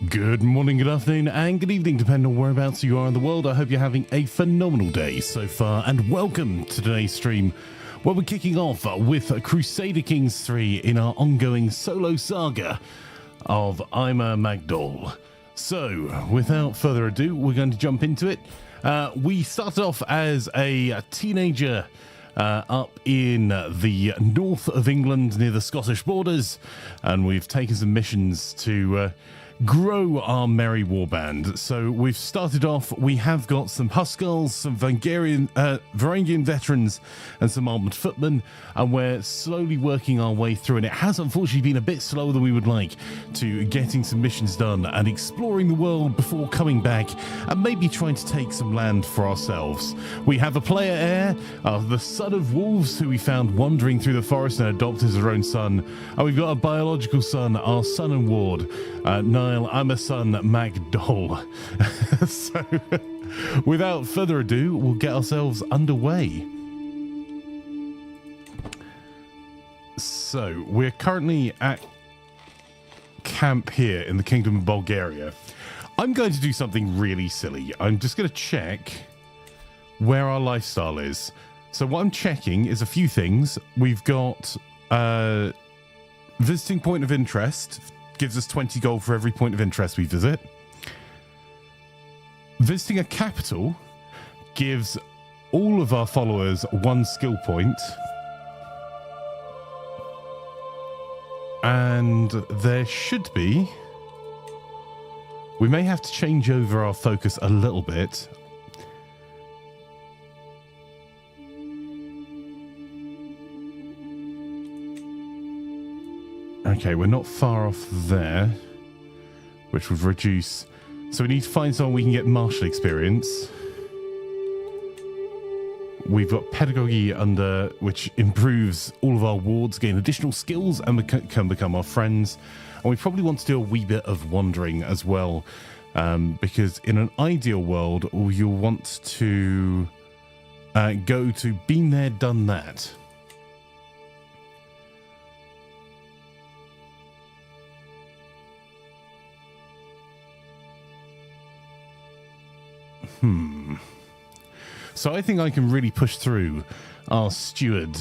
Good morning, good afternoon, and good evening, depending on whereabouts you are in the world. I hope you're having a phenomenal day so far, and welcome to today's stream, where we're kicking off with Crusader Kings 3 in our ongoing solo saga of Ima Mac Dhòmhnaill. So, without further ado, we're going to jump into it. We started off as a teenager up in the north of England near the Scottish borders, and we've taken some missions to grow our merry warband. So we've started off, we have got some Huskars, some Varangian veterans, and some armoured footmen, and we're slowly working our way through, and it has unfortunately been a bit slower than we would like to getting some missions done and exploring the world before coming back and maybe trying to take some land for ourselves. We have a player heir, the son of wolves, who we found wandering through the forest and adopted as our own son, and we've got a biological son, our son and ward, Niall, Ima Mac Dhòmhnaill. So, without further ado, we'll get ourselves underway. So, we're currently at camp here in the Kingdom of Bulgaria. I'm going to do something really silly. I'm just going to check where our lifestyle is. So, what I'm checking is a few things. We've got visiting point of interest. Gives us 20 gold for every point of interest we visit. Visiting a capital gives all of our followers 1 skill point. And there should be... We may have to change over our focus a little bit. Okay, we're not far off there, which would reduce. So we need to find someone we can get martial experience. We've got pedagogy under, which improves all of our wards, gain additional skills, and can become our friends. And we probably want to do a wee bit of wandering as well, because in an ideal world, you'll want to go to been there, done that. So I think I can really push through our steward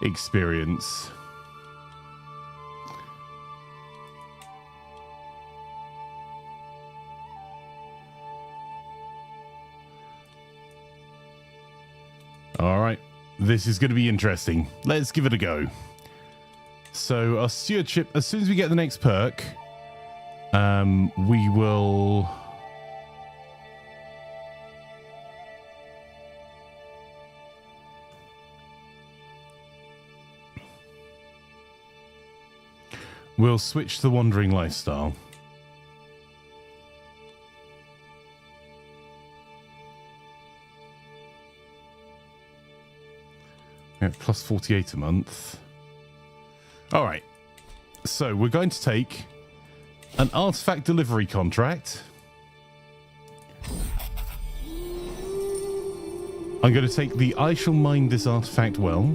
experience. All right, this is going to be interesting. Let's give it a go. So our stewardship, as soon as we get the next perk, we will... We'll switch to the wandering lifestyle. Yeah, plus 48 a month. All right. So we're going to take an artifact delivery contract. I'm going to take the I shall mine this artifact well.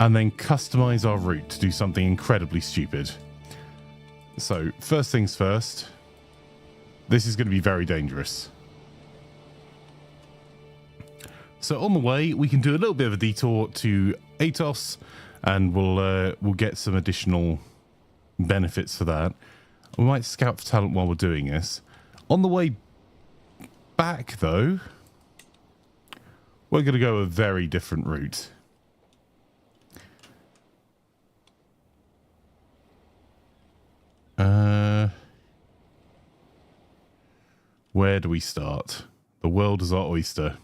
And then customize our route to do something incredibly stupid. So, first things first. This is going to be very dangerous. So, on the way, we can do a little bit of a detour to Atos, and we'll get some additional benefits for that. We might scout for talent while we're doing this. On the way back, though, we're going to go a very different route. Where do we start? The world is our oyster.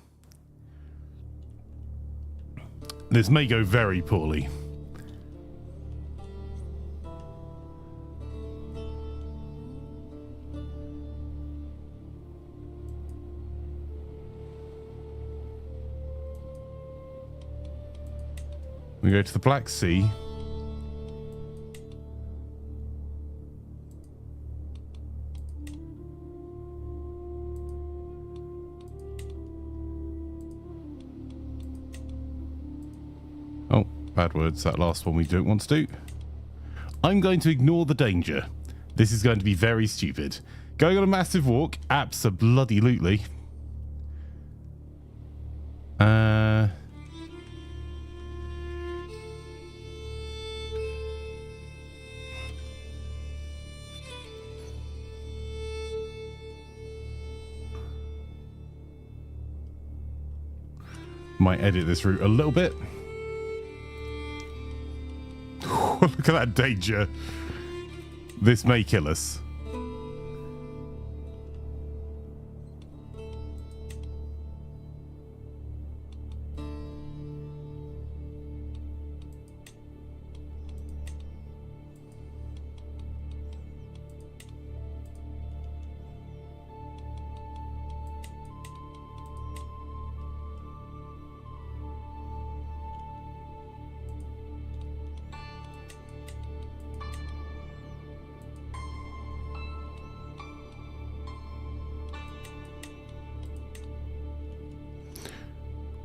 This may go very poorly. We go to the Black Sea. Bad words, that last one we don't want to do. I'm going to ignore the danger. This is going to be very stupid. Going on a massive walk? Abso-bloody-lutely. Might edit this route a little bit. Look at that danger. This may kill us.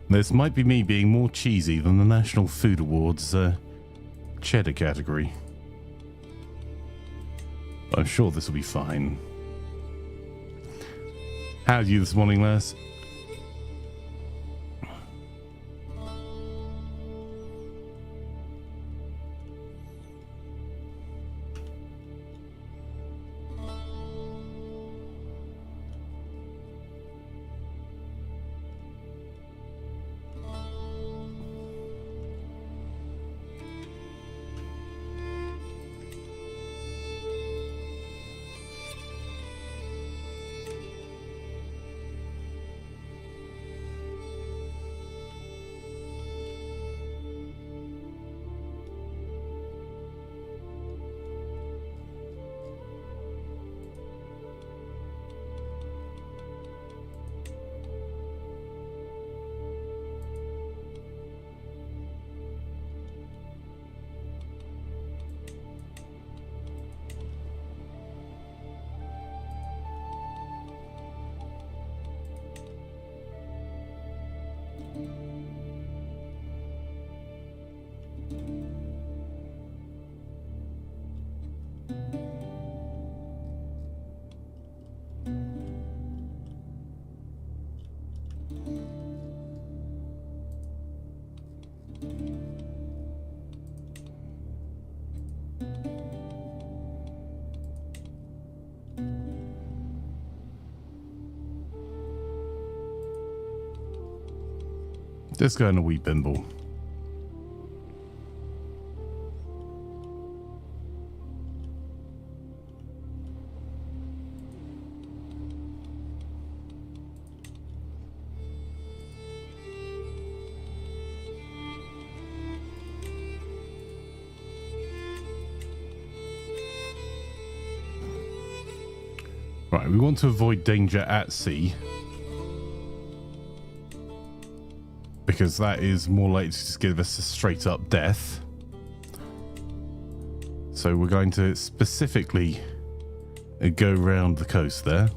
This might be me being more cheesy than the National Food Awards cheddar category. But I'm sure this will be fine. How are you this morning, Les? Just going a wee bimble. Right, we want to avoid danger at sea, because that is more likely to just give us a straight up death. So we're going to specifically go round the coast there.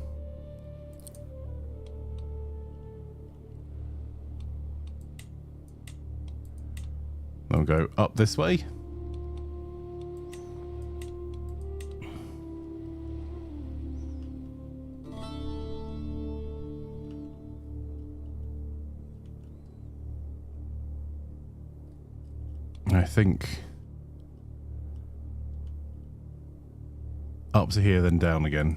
Then we'll go up this way. I think up to here, then down again.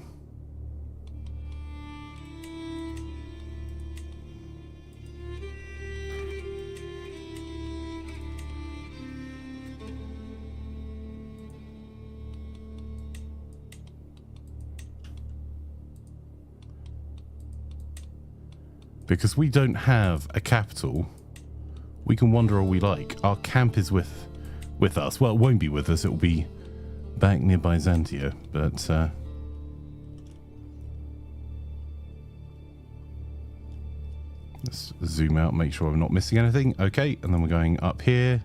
Because we don't have a capital, we can wander all we like. Our camp is with us. Well, it won't be with us. It will be back near Byzantia. But let's zoom out, make sure I'm not missing anything. Okay, and then we're going up here.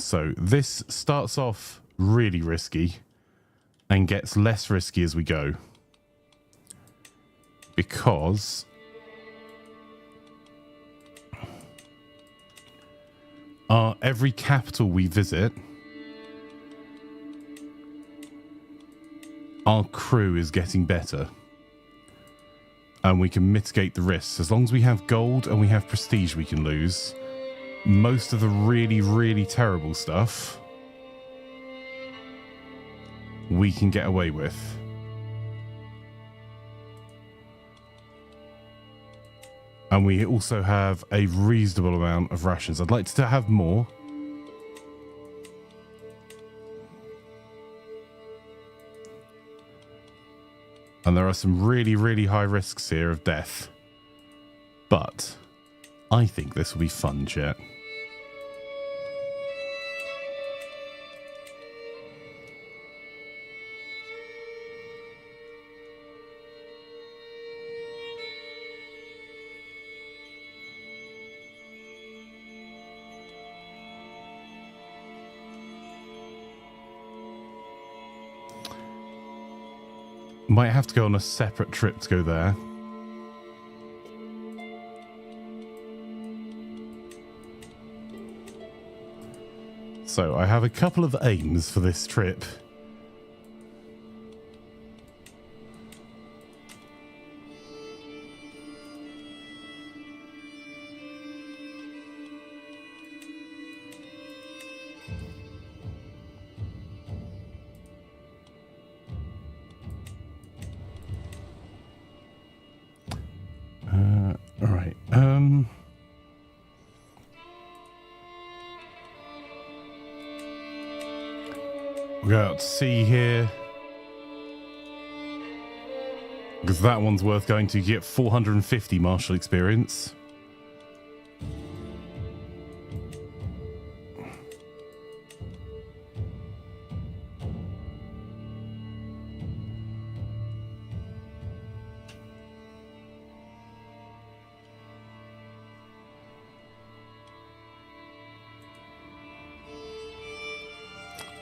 So this starts off really risky and gets less risky as we go. Because every capital we visit, our crew is getting better. And we can mitigate the risks. As long as we have gold and we have prestige we can lose, most of the really, really terrible stuff we can get away with. And we also have a reasonable amount of rations. I'd like to have more. And there are some really, really high risks here of death. But I think this will be fun, chat. Might have to go on a separate trip to go there. So I have a couple of aims for this trip. All right. We'll go out to sea here. Because that one's worth going to get 450 martial experience.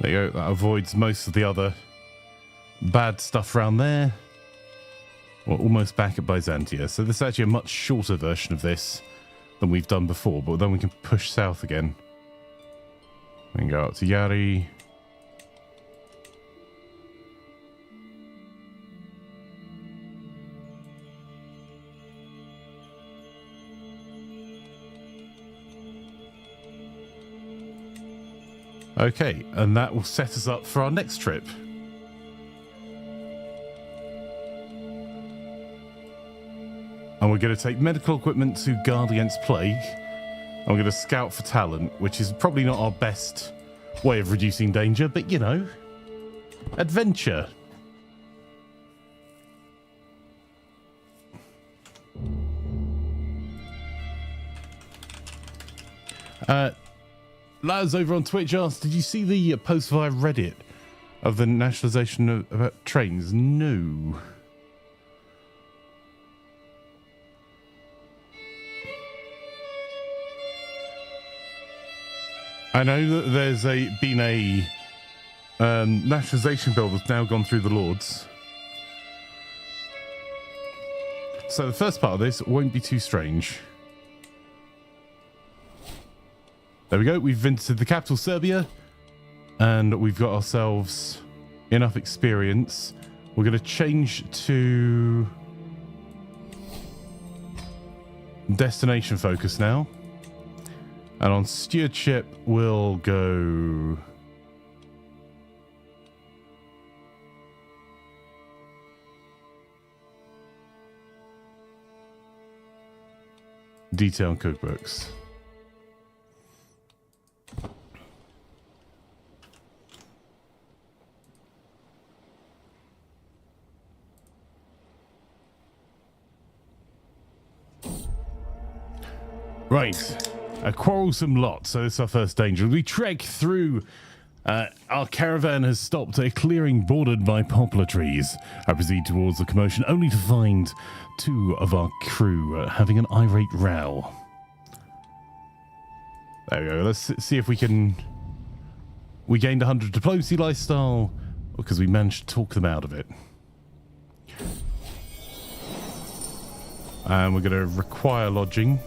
There you go, that avoids most of the other bad stuff around there. We're almost back at Byzantia, so this is actually a much shorter version of this than we've done before, but then we can push south again. We can go out to Yari. Okay, and that will set us up for our next trip. And we're going to take medical equipment to guard against plague. And we're going to scout for talent, which is probably not our best way of reducing danger, but you know, adventure. Laz over on Twitch asked, did you see the post via Reddit of the nationalisation of trains? No. I know that there's been a nationalisation bill that's now gone through the Lords. So the first part of this won't be too strange. There we go, we've visited the capital, Serbia, and we've got ourselves enough experience. We're going to change to destination focus now. And on stewardship, we'll go... detail cookbooks. Right, a quarrelsome lot. So this is our first danger. We trek through. Our caravan has stopped at a clearing bordered by poplar trees. I proceed towards the commotion, only to find two of our crew having an irate row. There we go. Let's see if we can We gained 100 diplomacy lifestyle because we managed to talk them out of it. And we're going to require lodging.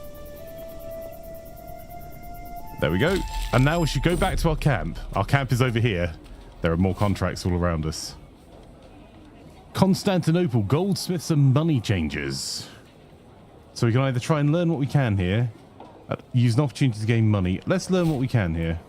There we go. And now we should go back to our camp. Our camp is over here. There are more contracts all around us. Constantinople, goldsmiths and money changers. So we can either try and learn what we can here. Use an opportunity to gain money. Let's learn what we can here.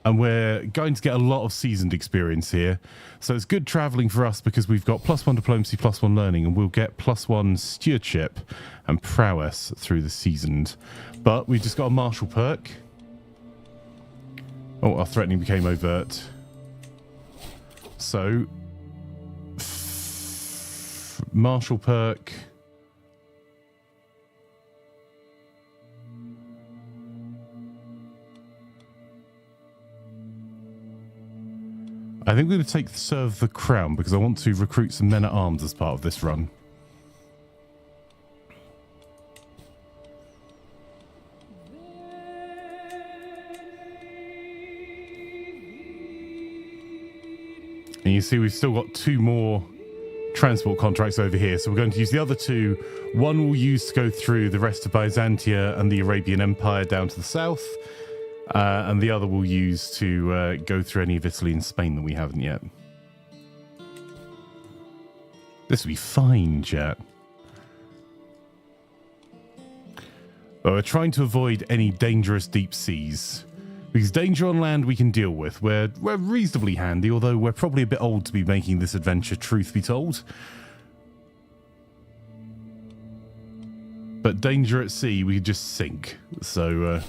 And we're going to get a lot of seasoned experience here. So it's good traveling for us because we've got +1 diplomacy, +1 learning, and we'll get +1 stewardship and prowess through the seasoned. But we've just got a martial perk. Oh, our threatening became overt. So, martial perk. I think we're going to serve the crown because I want to recruit some men at arms as part of this run. And you see we've still got 2 more transport contracts over here. So we're going to use the other 2. One we'll use to go through the rest of Byzantia and the Arabian Empire down to the south. And the other we'll use to go through any of Italy and Spain that we haven't yet. This will be fine, chat. But we're trying to avoid any dangerous deep seas. Because danger on land we can deal with. We're reasonably handy, although we're probably a bit old to be making this adventure, truth be told. But danger at sea, we just sink. So,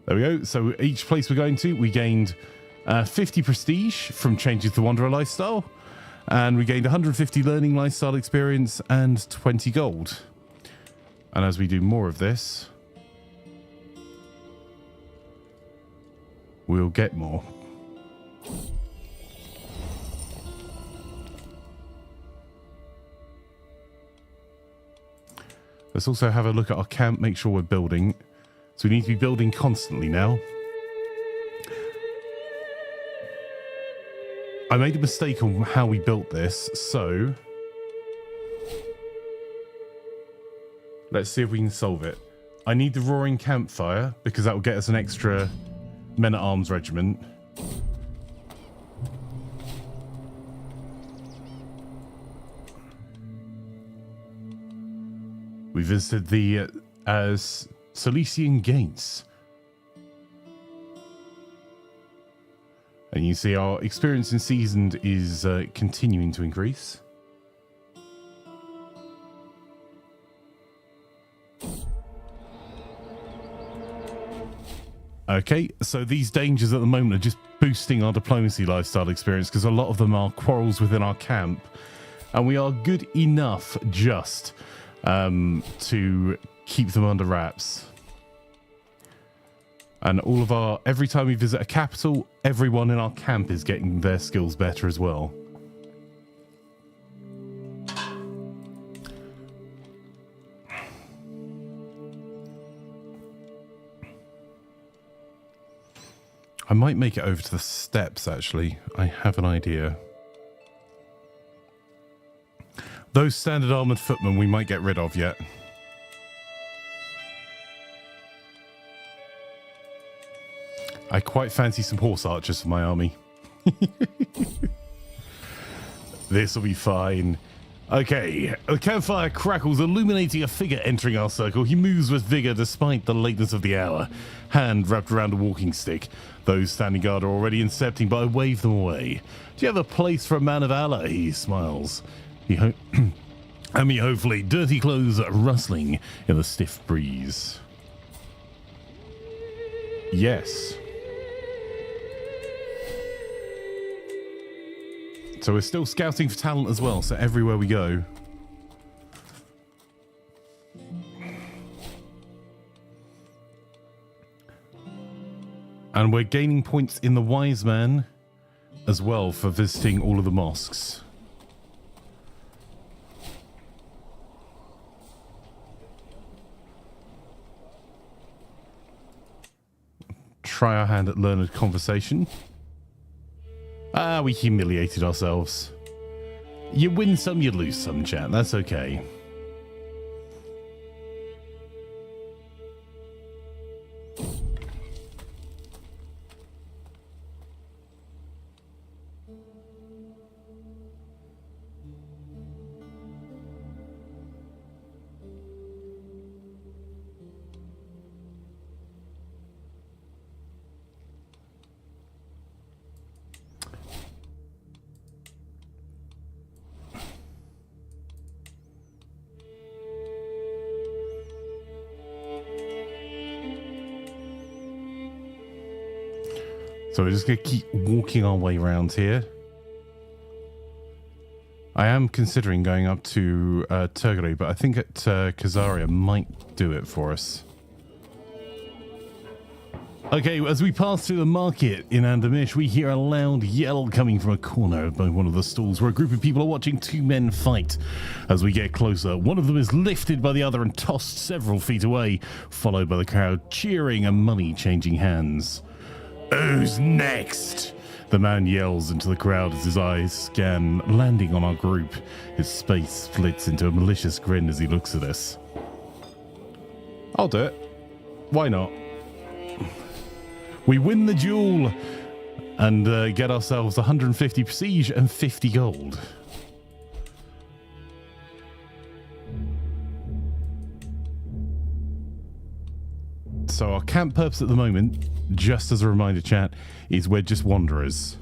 there we go. So each place we're going to, we gained 50 prestige from changing to the Wanderer lifestyle. And we gained 150 learning lifestyle experience and 20 gold. And as we do more of this, we'll get more. Let's also have a look at our camp, make sure we're building. So we need to be building constantly now. I made a mistake on how we built this, so let's see if we can solve it. I need the roaring campfire because that will get us an extra men-at-arms regiment. We visited the Cilician Gates. And you see our experience in seasoned is continuing to increase. Okay, so these dangers at the moment are just boosting our diplomacy lifestyle experience because a lot of them are quarrels within our camp. And we are good enough just to keep them under wraps. And all of our, every time we visit a capital, everyone in our camp is getting their skills better as well. I might make it over to the steppes, actually. I have an idea. Those standard armored footmen we might get rid of yet. I quite fancy some horse archers for my army. This will be fine. Okay, the campfire crackles, illuminating a figure entering our circle. He moves with vigor despite the lateness of the hour, hand wrapped around a walking stick. Those standing guard are already incepting, but I wave them away. Do you have a place for a man of valor? He smiles. And me, hopefully, dirty clothes rustling in the stiff breeze. Yes. So we're still scouting for talent as well, so everywhere we go. And we're gaining points in the Wise Man as well for visiting all of the mosques. try our hand at learned conversation. Ah, we humiliated ourselves. You win some, you lose some, chat. That's okay. So we're just going to keep walking our way around here. I am considering going up to Turgore, but I think at Kazaria might do it for us. Okay, as we pass through the market in Andamish, we hear a loud yell coming from a corner by one of the stalls where a group of people are watching two men fight. As we get closer, one of them is lifted by the other and tossed several feet away, followed by the crowd cheering and money changing hands. Who's next? The man yells into the crowd as his eyes scan, landing on our group. His face splits into a malicious grin as he looks at us. I'll do it. Why not? We win the duel and get ourselves 150 prestige and 50 gold. So our camp purpose at the moment, just as a reminder, chat, is we're just wanderers.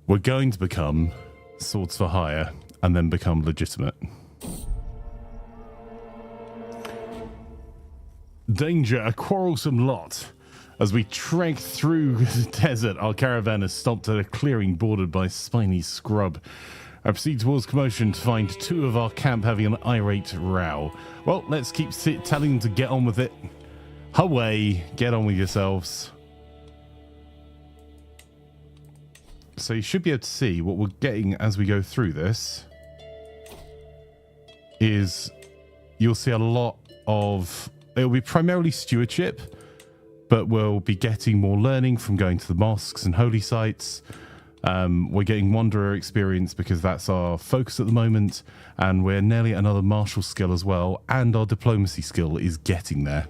We're going to become swords for hire and then become legitimate. Danger, a quarrelsome lot. As we trek through the desert, our caravan has stopped at a clearing bordered by spiny scrub. I proceed towards commotion to find two of our camp having an irate row. Well, let's keep telling them to get on with it. Away, get on with yourselves. So you should be able to see what we're getting as we go through this. Is you'll see a lot of... It'll be primarily stewardship, but we'll be getting more learning from going to the mosques and holy sites. We're getting wanderer experience because that's our focus at the moment, and we're nearly at another martial skill as well, and our diplomacy skill is getting there.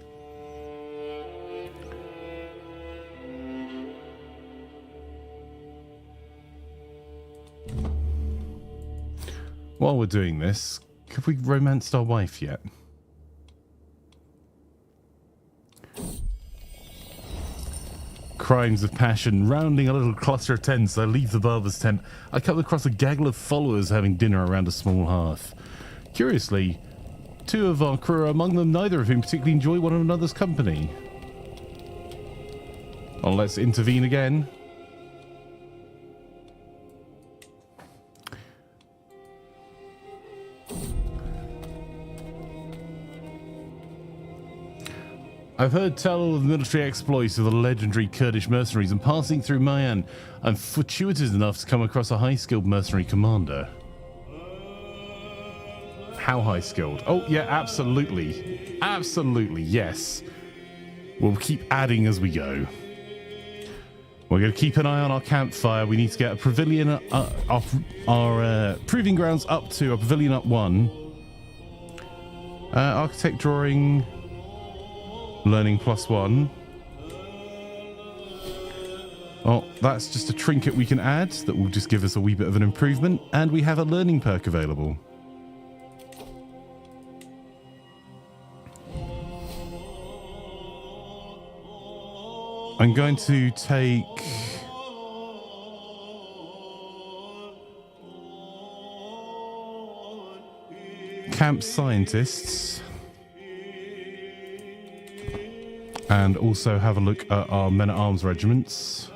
While we're doing this, have we romanced our wife yet? Crimes of passion. Rounding a little cluster of tents, I leave the barber's tent. I come across a gaggle of followers having dinner around a small hearth. Curiously, two of our crew are among them, neither of whom particularly enjoy one another's company. Well, let's intervene again. I've heard tell of the military exploits of the legendary Kurdish mercenaries, and passing through Mayan, I'm fortuitous enough to come across a high-skilled mercenary commander. How high-skilled? Oh, yeah, absolutely. Absolutely, yes. We'll keep adding as we go. We're going to keep an eye on our campfire. We need to get a pavilion, our proving grounds up to a pavilion up 1. Architect drawing... Learning +1. Oh, that's just a trinket we can add that will just give us a wee bit of an improvement. And we have a learning perk available. I'm going to take... Camp Scientists. And also have a look at our men-at-arms regiments.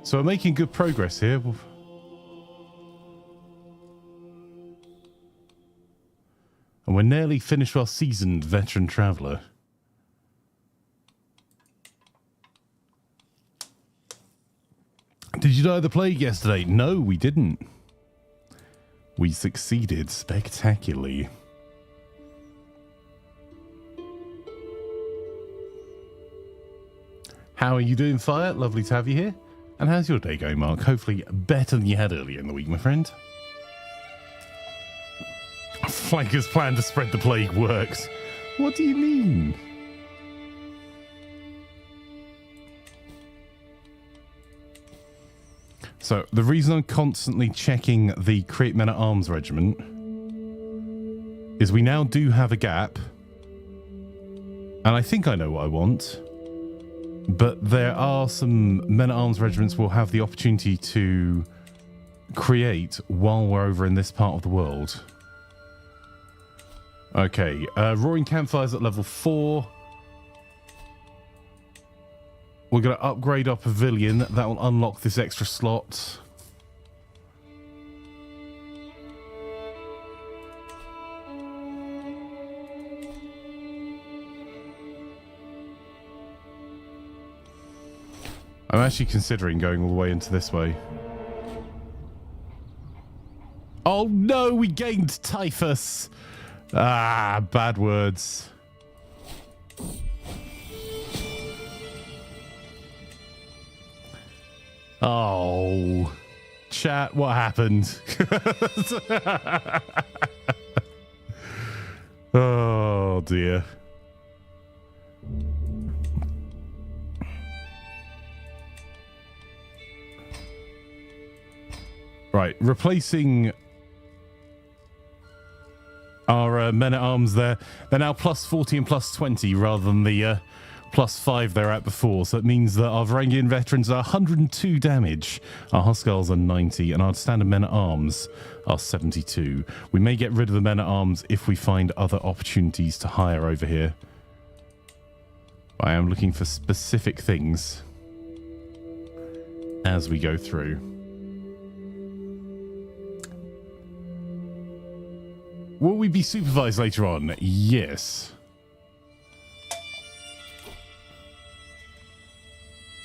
So we're making good progress here. And we're nearly finished our seasoned veteran traveller. Did you die of the plague yesterday? No, we didn't. We succeeded spectacularly. How are you doing, Fire? Lovely to have you here. And how's your day going, Mark? Hopefully better than you had earlier in the week, my friend. Flanker's plan to spread the plague works. What do you mean? So, the reason I'm constantly checking the Create Men-at-Arms regiment is we now do have a gap. And I think I know what I want. But there are some men-at-arms regiments we'll have the opportunity to create while we're over in this part of the world. Okay, Roaring Campfires at level 4. We're going to upgrade our pavilion. That will unlock this extra slot. I'm actually considering going all the way into this way. Oh no, we gained typhus. Ah, bad words. Oh, chat, what happened? Oh dear. Right, replacing our men-at-arms there. They're now plus 40 and plus 20 rather than the plus 5 they're at before. So it means that our Varangian veterans are 102 damage, our Huskars are 90, and our standard men-at-arms are 72. We may get rid of the men-at-arms if we find other opportunities to hire over here. I am looking for specific things as we go through. Will we be supervised later on? Yes.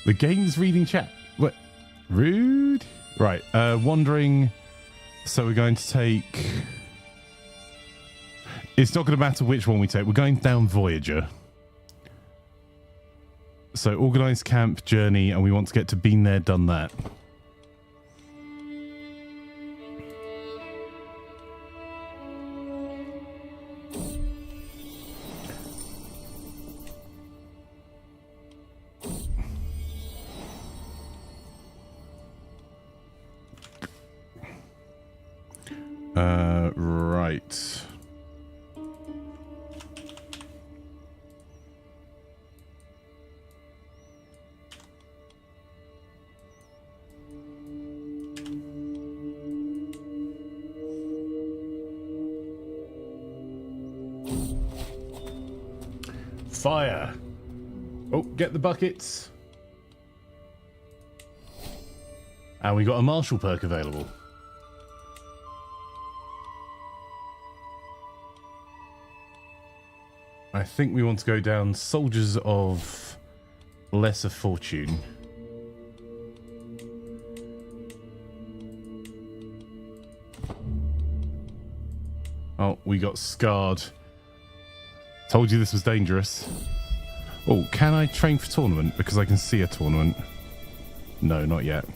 The game's reading chat. What? Rude? Right. Wandering. So we're going to take... It's not going to matter which one we take. We're going down Voyager. So organized camp, journey, and we want to get to been there, done that. Right. Fire. Oh, get the buckets. And we got a martial perk available. I think we want to go down Soldiers of Lesser Fortune. Oh, we got scarred. Told you this was dangerous. Oh, can I train for tournament? Because I can see a tournament. No, not yet.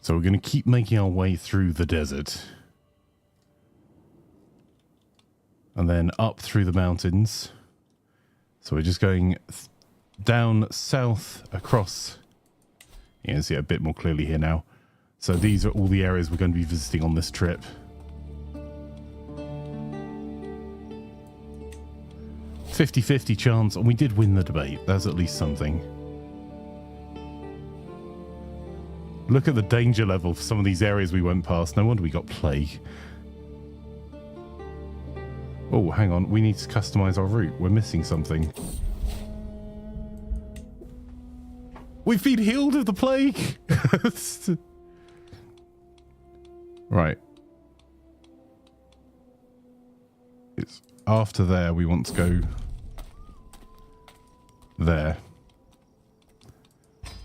So we're going to keep making our way through the desert. And then up through the mountains. So we're just going down south across. You can see it a bit more clearly here now. So these are all the areas we're going to be visiting on this trip. .50-50 chance, and we did win the debate. That's at least something. Look at the danger level for some of these areas we went past. No wonder we got plague. Oh, hang on. We need to customize our route. We're missing something. We've been healed of the plague. Right. after there, we want to go there.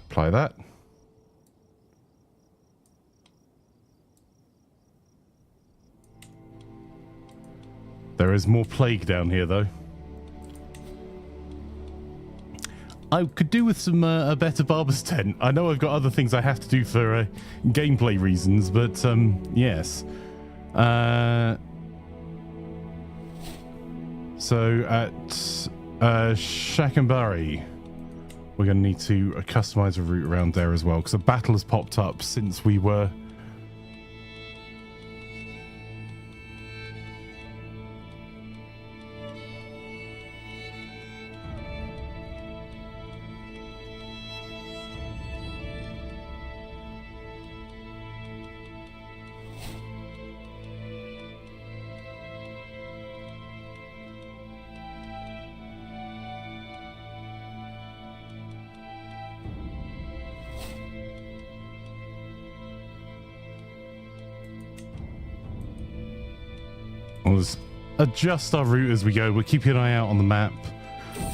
Apply that. There is more plague down here, though. I could do with some a better barber's tent. I know I've got other things I have to do for gameplay reasons, but yes. So at Shakambari, we're going to need to customize a route around there as well, because a battle has popped up since we were... We'll just adjust our route as we go. We're keeping an eye out on the map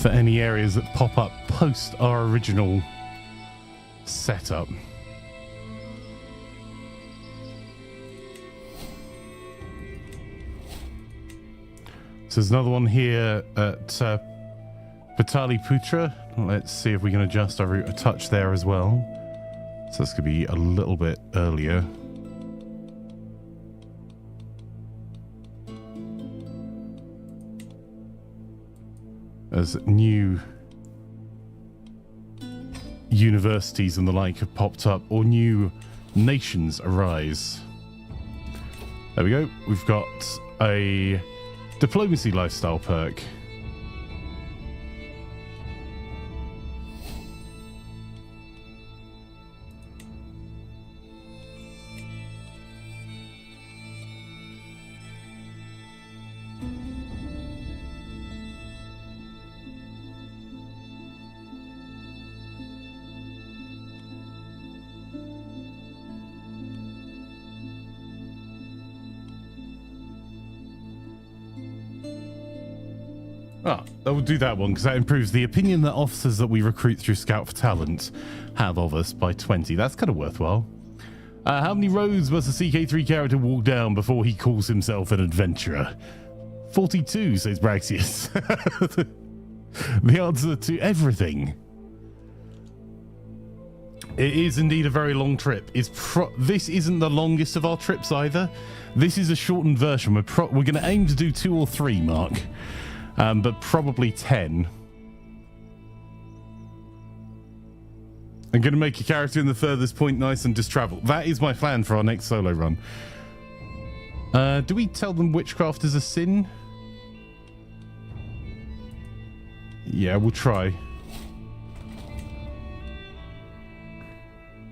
for any areas that pop up post our original setup. So there's another one here at Pataliputra. Let's see if we can adjust our route a touch there as well. So this could be a little bit earlier. As new universities and the like have popped up, or new nations arise. There we go. We've got a diplomacy lifestyle perk. I will do that one because that improves the opinion that officers that we recruit through Scout for Talent have of us by 20. That's kind of worthwhile. How many roads must a CK3 character walk down before he calls himself an adventurer? 42, says Braxius. The answer to everything. It is indeed a very long trip. This isn't the longest of our trips either. This is a shortened version. We're going to aim to do 2 or 3, Mark. But probably 10. I'm going to make a character in the furthest point nice and just travel. That is my plan for our next solo run. Do we tell them witchcraft is a sin? Yeah, we'll try.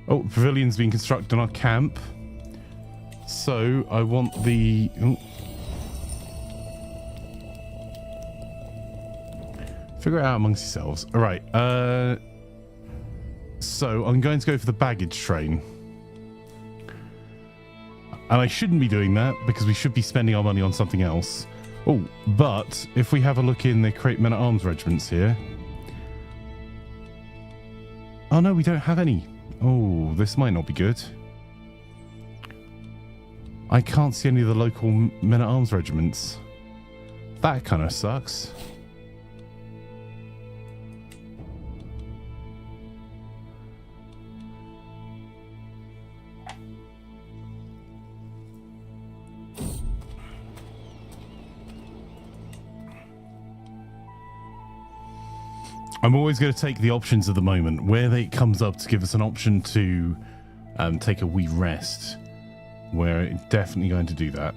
Oh, pavilion's being constructed in our camp. So I want the... Oh. Figure it out amongst yourselves. All right. So I'm going to go for the baggage train. And I shouldn't be doing that because we should be spending our money on something else. Oh, but if we have a look in the Create Men-at-Arms regiments here. Oh, no, we don't have any. Oh, this might not be good. I can't see any of the local Men-at-Arms regiments. That kind of sucks. I'm always going to take the options at the moment where it comes up to give us an option to take a wee rest. We're definitely going to do that.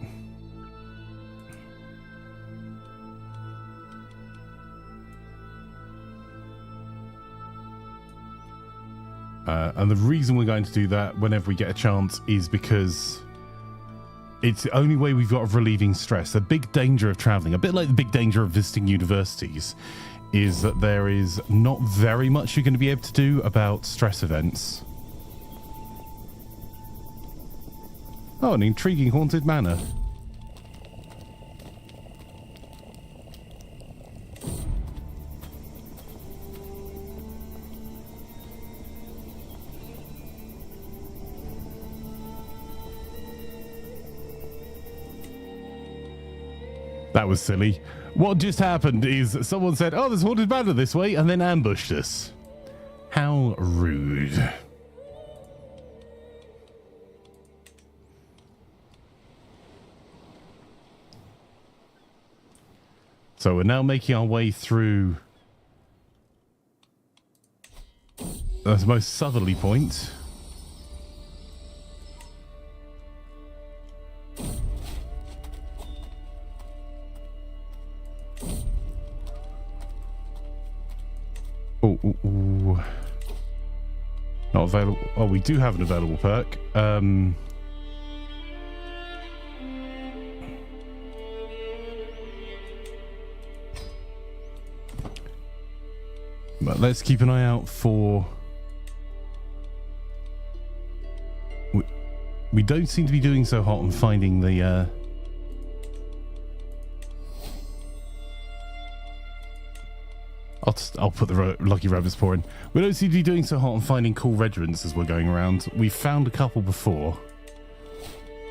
And the reason we're going to do that whenever we get a chance is because it's the only way we've got of relieving stress. The big danger of traveling, a bit like the big danger of visiting universities, is that there is not very much you're going to be able to do about stress events. Oh, an intriguing haunted manor. That was silly. What just happened is someone said, oh, there's haunted manor this way, and then ambushed us. How rude. So we're now making our way through the most southerly point. Oh, not available. Oh, we do have an available perk. But let's keep an eye out for... We don't seem to be doing so hot on finding the... I'll put the Lucky Rabbit's paw in. We don't seem to be doing so hot on finding cool regiments as we're going around. We've found a couple before.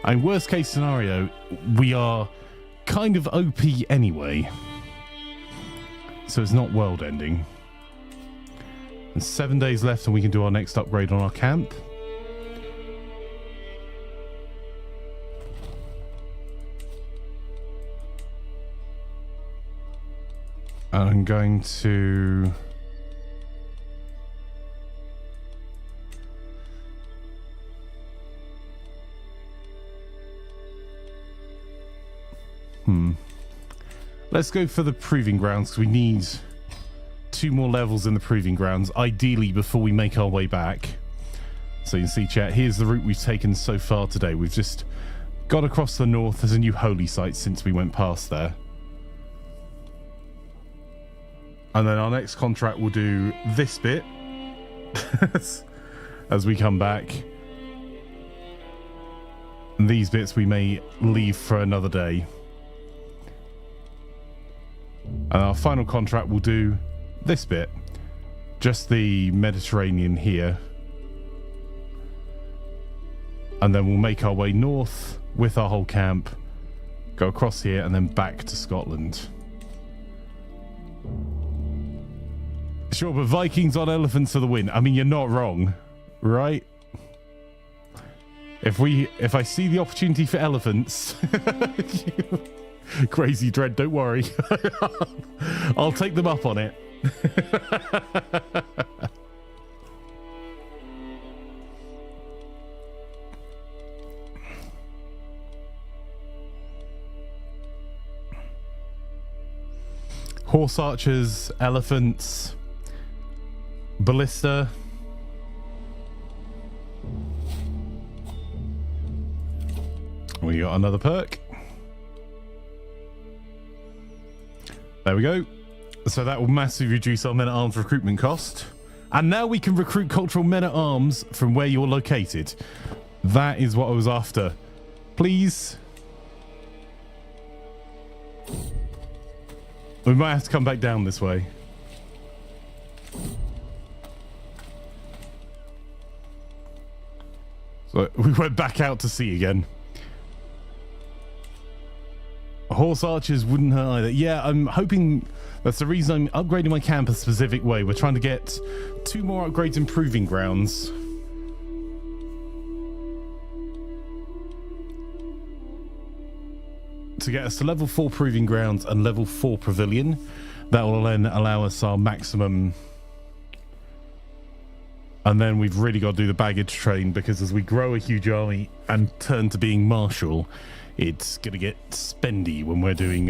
And worst case scenario, we are kind of OP anyway. So it's not world ending. And 7 days left and we can do our next upgrade on our camp. I'm going to... Let's go for the proving grounds, because we need 2 more levels in the proving grounds, ideally before we make our way back. So you can see, chat, here's the route we've taken so far today. We've just got across the north. There's a new holy site since we went past there. And then our next contract will do this bit as we come back. And these bits we may leave for another day. And our final contract will do this bit. Just the Mediterranean here. And then we'll make our way north with our whole camp. Go across here and then back to Scotland. Sure, but Vikings on elephants for the win. I mean, you're not wrong, right? If I see the opportunity for elephants, Crazy Dread, don't worry. I'll take them up on it. Horse archers, elephants, ballista. We got another perk. There we go. So that will massively reduce our men-at-arms recruitment cost. And now we can recruit cultural men-at-arms from where you're located. That is what I was after. Please. We might have to come back down this way. So we went back out to sea again. Horse archers wouldn't hurt either. Yeah, I'm hoping that's the reason I'm upgrading my camp a specific way. We're trying to get 2 more upgrades in proving grounds. To get us to level 4 proving grounds and level 4 pavilion. That will then allow us our maximum. And then we've really got to do the baggage train, because as we grow a huge army and turn to being martial, it's going to get spendy when we're doing...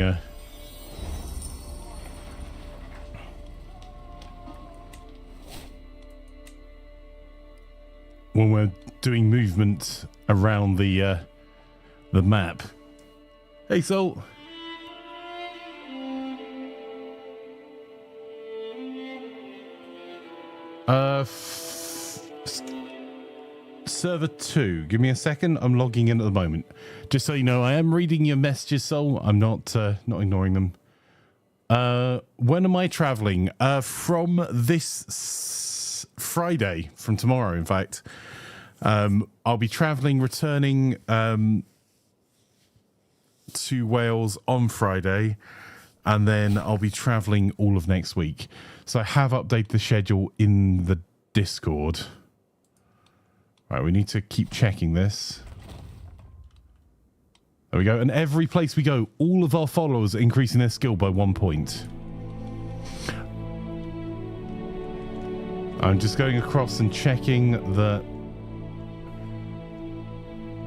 when we're doing movement around the map. Hey, Soul. Server 2. Give me a second. I'm logging in at the moment. Just so you know, I am reading your messages, Soul. I'm not ignoring them. When am I traveling? From this Friday, from tomorrow, in fact. I'll be traveling, returning to Wales on Friday, and then I'll be traveling all of next week. So I have updated the schedule in the Discord. Right, we need to keep checking this. There we go. And every place we go, all of our followers are increasing their skill by 1 point. I'm just going across and checking that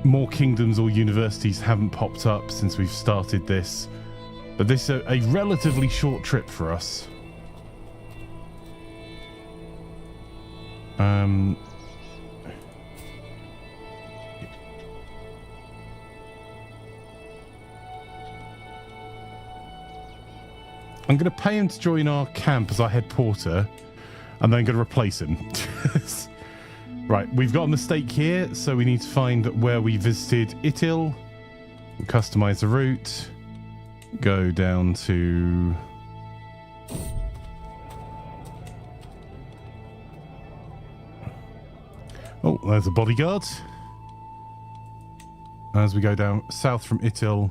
more kingdoms or universities haven't popped up since we've started this. But this is a relatively short trip for us. I'm going to pay him to join our camp as our head porter, and then going to replace him. Right, we've got a mistake here, so we need to find where we visited Itil, customize the route, go down to... Oh, there's a bodyguard. As we go down south from Itil,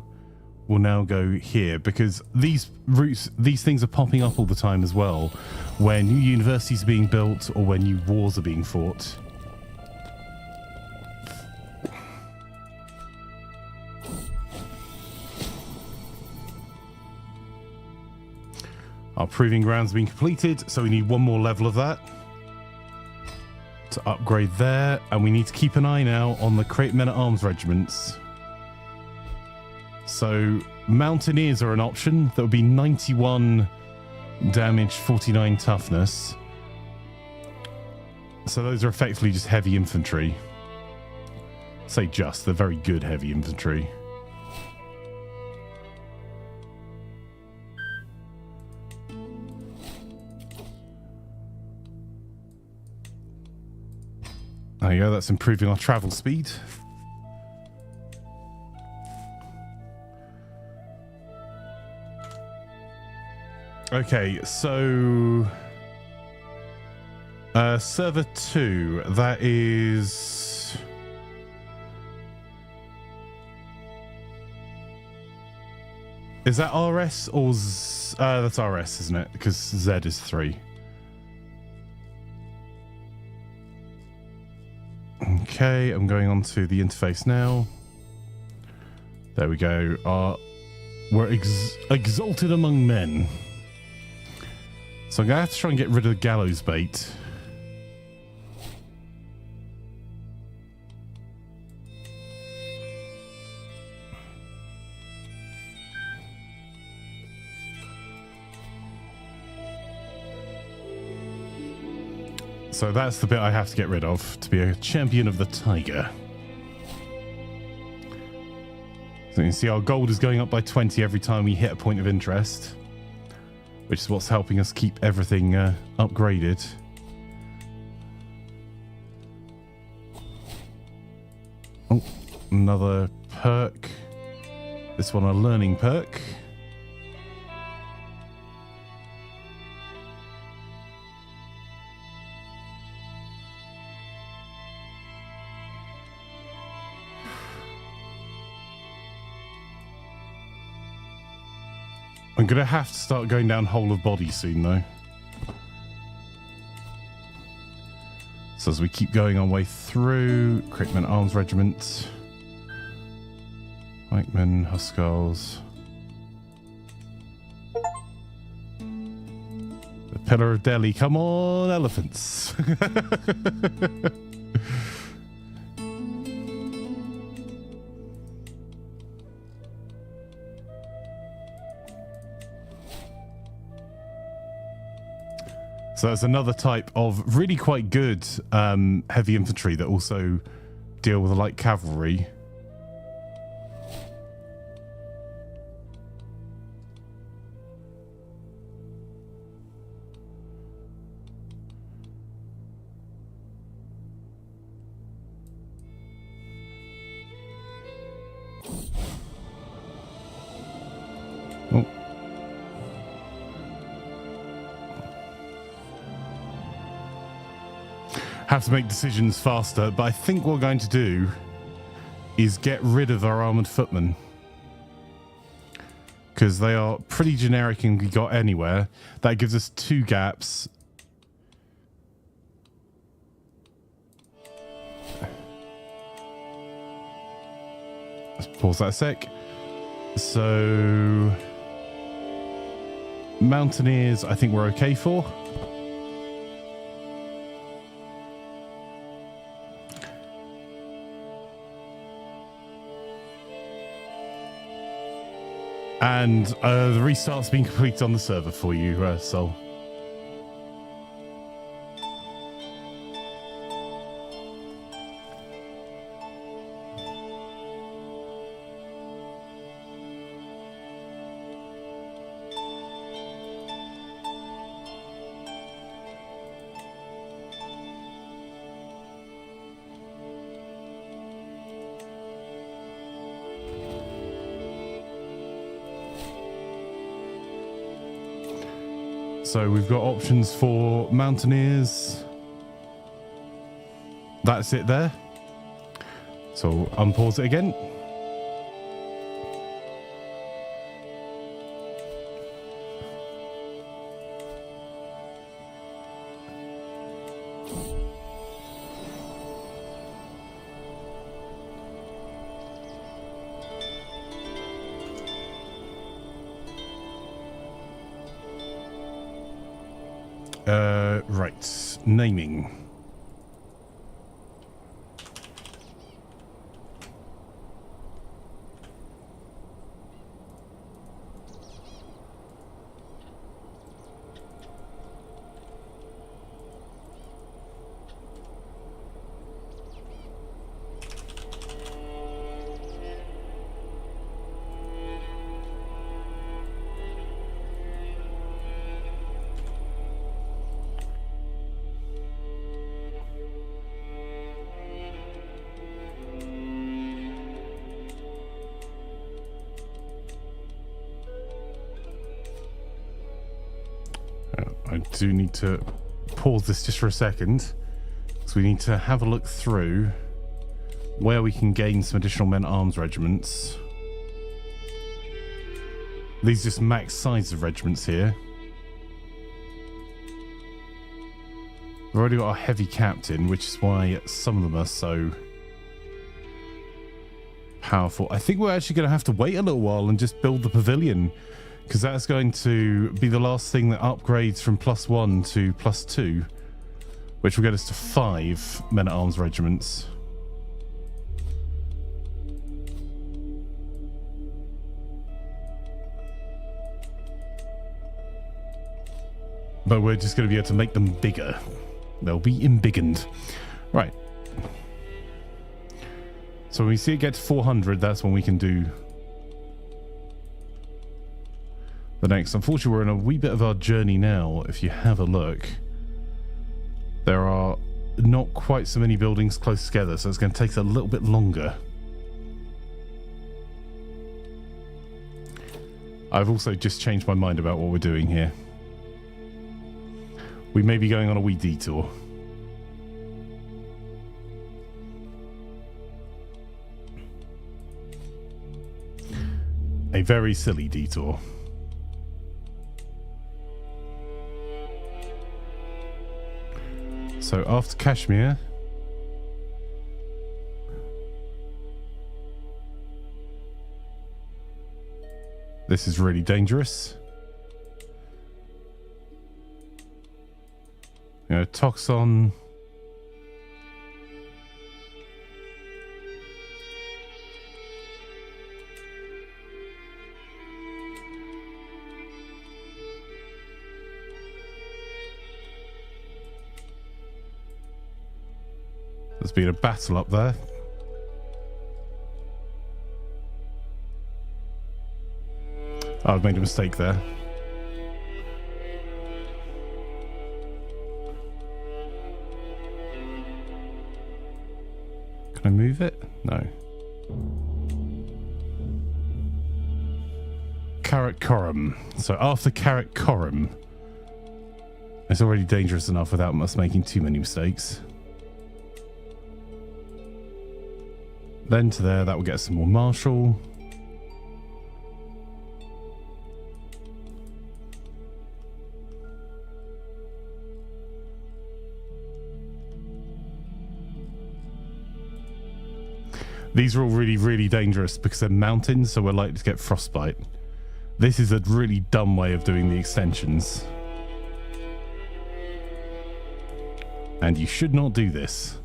we'll now go here, because these routes, these things are popping up all the time as well, where new universities are being built or where new wars are being fought. Our proving ground's been completed, so we need one more level of that to upgrade there, and we need to keep an eye now on the Create Men-at-Arms regiments. So Mountaineers are an option. That would be 91 damage, 49 toughness. So those are effectively just heavy infantry. Say just, they're very good heavy infantry. There you go, that's improving our travel speed. Okay, so server 2, that is that RS or that's RS, isn't it? Because Z is 3. Okay, I'm going on to the interface now. There we go. We're exalted among men. So I'm going to have to try and get rid of the gallows bait. So that's the bit I have to get rid of to be a champion of the tiger. So you can see our gold is going up by 20 every time we hit a point of interest, which is what's helping us keep everything upgraded. Oh, another perk. This one a learning perk. I'm going to have to start going down whole of body soon, though. So as we keep going our way through, Create Men-at-Arms Regiment, Pikemen, Hussars, the Pillar of Delhi. Come on, elephants. So that's another type of really quite good heavy infantry that also deal with the light cavalry. Oh. Have to make decisions faster, but I think what we're going to do is get rid of our armored footmen. because they are pretty generic and we got anywhere. That gives us 2 gaps. Let's pause that a sec. So Mountaineers, I think we're okay for. And the restart's been completed on the server for you, Sol. So we've got options for Mountaineers. That's it there. So unpause it again. Right, naming. I do need to pause this just for a second, because we need to have a look through where we can gain some additional men-at-arms regiments. These are just max size of regiments here. We've already got our heavy captain, which is why some of them are so powerful. I think we're actually going to have to wait a little while and just build the pavilion, because that's going to be the last thing that upgrades from +1 to +2, which will get us to 5 men-at-arms regiments. But we're just going to be able to make them bigger. They'll be embiggened. Right. So when we see it get to 400, that's when we can do the next. Unfortunately, we're in a wee bit of our journey now. If you have a look, there are not quite so many buildings close together, so it's going to take us a little bit longer. I've also just changed my mind about what we're doing here. We may be going on a wee detour. A very silly detour. So after Kashmir, this is really dangerous. You know, Toxon. There's been a battle up there. Oh, I've made a mistake there. Can I move it? No. Karakoram. So after Karakoram, it's already dangerous enough without us making too many mistakes. Then to there, that will get us some more martial. These are all really, really dangerous because they're mountains, so we're likely to get frostbite. This is a really dumb way of doing the extensions. And you should not do this.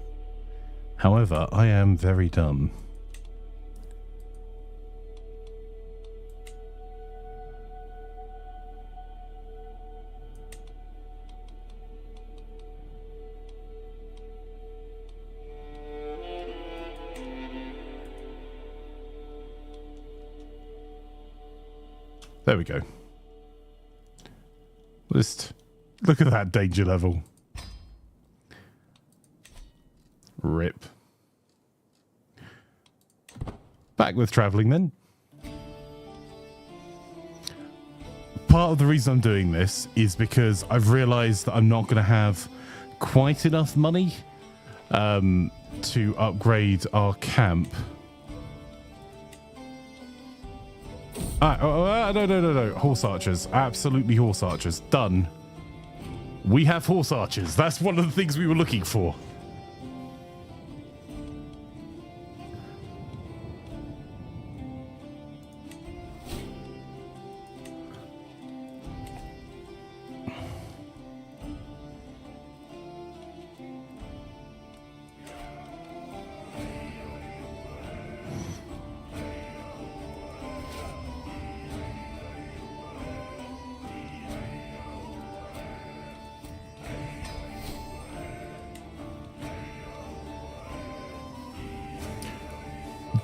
However, I am very dumb. There we go. Just look at that danger level. Rip. Back with traveling then. Part of the reason I'm doing this is because I've realized that I'm not going to have quite enough money to upgrade our camp. No. Horse archers. Absolutely horse archers. Done. We have horse archers. That's one of the things we were looking for.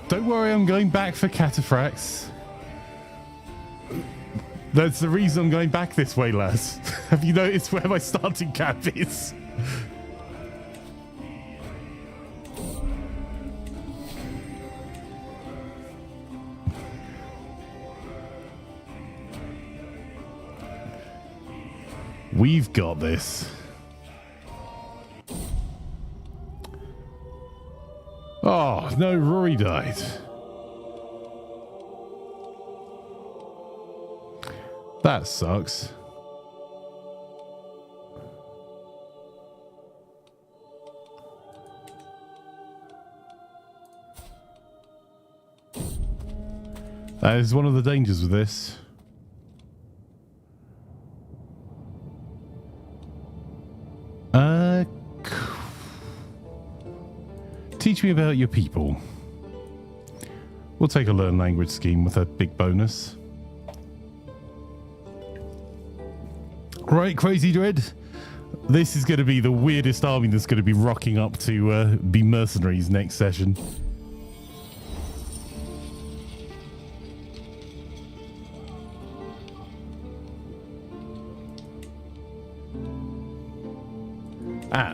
Don't worry, I'm going back for cataphracts. That's the reason I'm going back this way, lads. Have you noticed where my starting camp is? We've got this. Oh, no, Rory died. That sucks. That is one of the dangers with this. Teach me about your people. We'll take a learn language scheme with a big bonus. Right, Crazy Dread. This is going to be the weirdest army that's going to be rocking up to be mercenaries next session.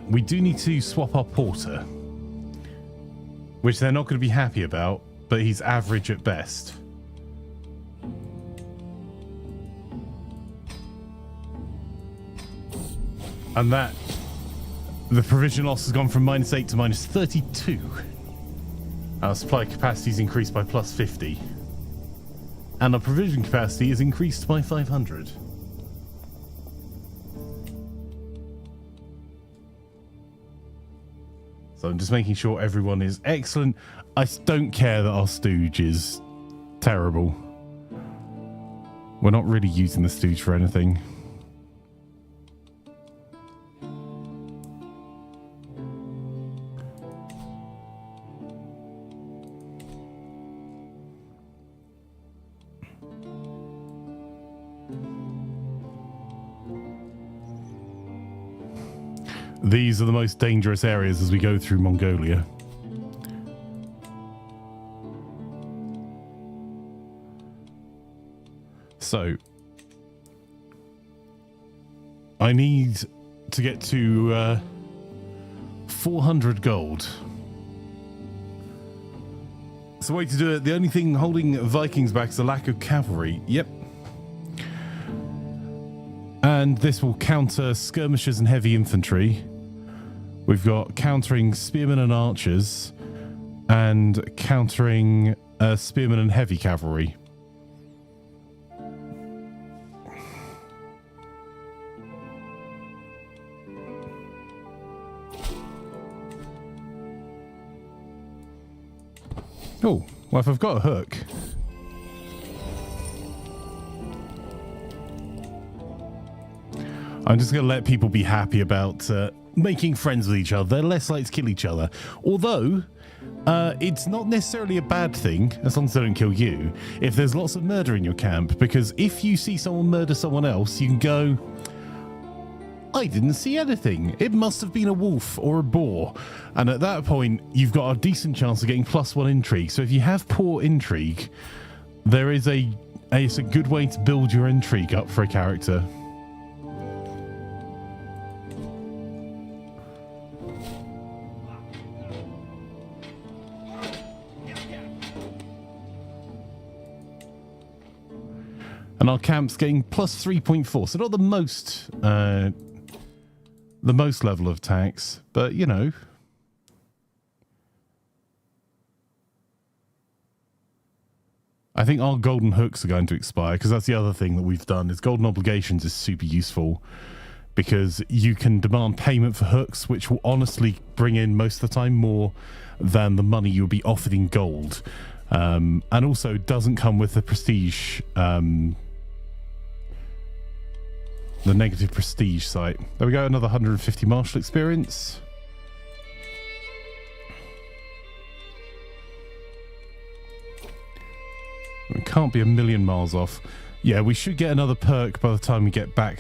We do need to swap our porter, which they're not going to be happy about, but he's average at best. And that, the provision loss has gone from -8 to -32. Our supply capacity is increased by +50. And our provision capacity is increased by 500. So I'm just making sure everyone is excellent. I don't care that our stooge is terrible. We're not really using the stooge for anything. These are the most dangerous areas as we go through Mongolia. So, I need to get to 400 gold. It's a way to do it. The only thing holding Vikings back is a lack of cavalry. Yep. And this will counter skirmishers and heavy infantry. We've got countering spearmen and archers, and countering spearmen and heavy cavalry. Oh, well, if I've got a hook... I'm just going to let people be happy about making friends with each other. They're less likely to kill each other. Although, it's not necessarily a bad thing, as long as they don't kill you, if there's lots of murder in your camp. Because if you see someone murder someone else, you can go, I didn't see anything. It must have been a wolf or a boar. And at that point, you've got a decent chance of getting +1 intrigue. So if you have poor intrigue, there is it's a good way to build your intrigue up for a character. And our camp's getting +3.4, so not the most level of tax, but you know. I think our golden hooks are going to expire, because that's the other thing that we've done, is golden obligations is super useful, because you can demand payment for hooks, which will honestly bring in most of the time more than the money you'll be offered in gold. And also doesn't come with the prestige, the negative prestige site. There we go, another 150 martial experience. We can't be a million miles off. Yeah, we should get another perk by the time we get back.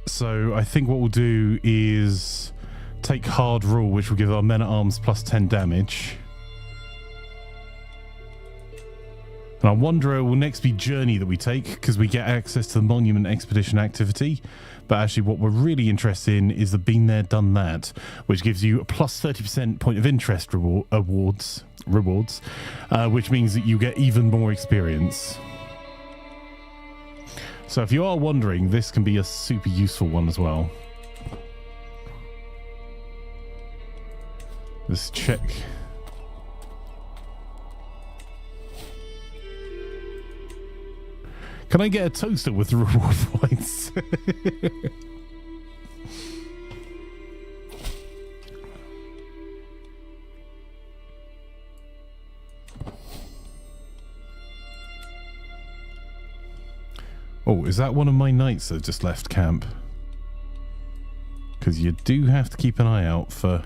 So I think what we'll do is take hard rule, which will give our men-at-arms +10 damage. And I wonder it will next be journey that we take, because we get access to the monument expedition activity. But actually what we're really interested in is the been there done that, which gives you a +30% point of interest rewards, which means that you get even more experience. So if you are wondering, this can be a super useful one as well. Let's check. Can I get a toaster with reward points? Oh, is that one of my knights that just left camp? Because you do have to keep an eye out for...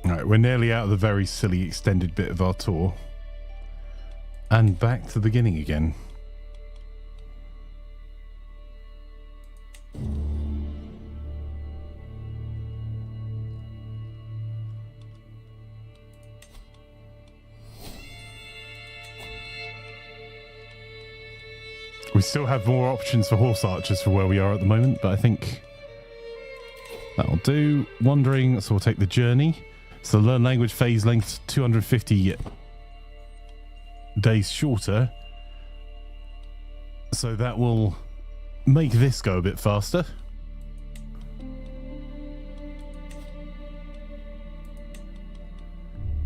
Right, we're nearly out of the very silly extended bit of our tour. And back to the beginning again. We still have more options for horse archers for where we are at the moment, but I think that'll do. Wandering, so we'll take the journey. So learn language phase length 250 days shorter. So that will make this go a bit faster.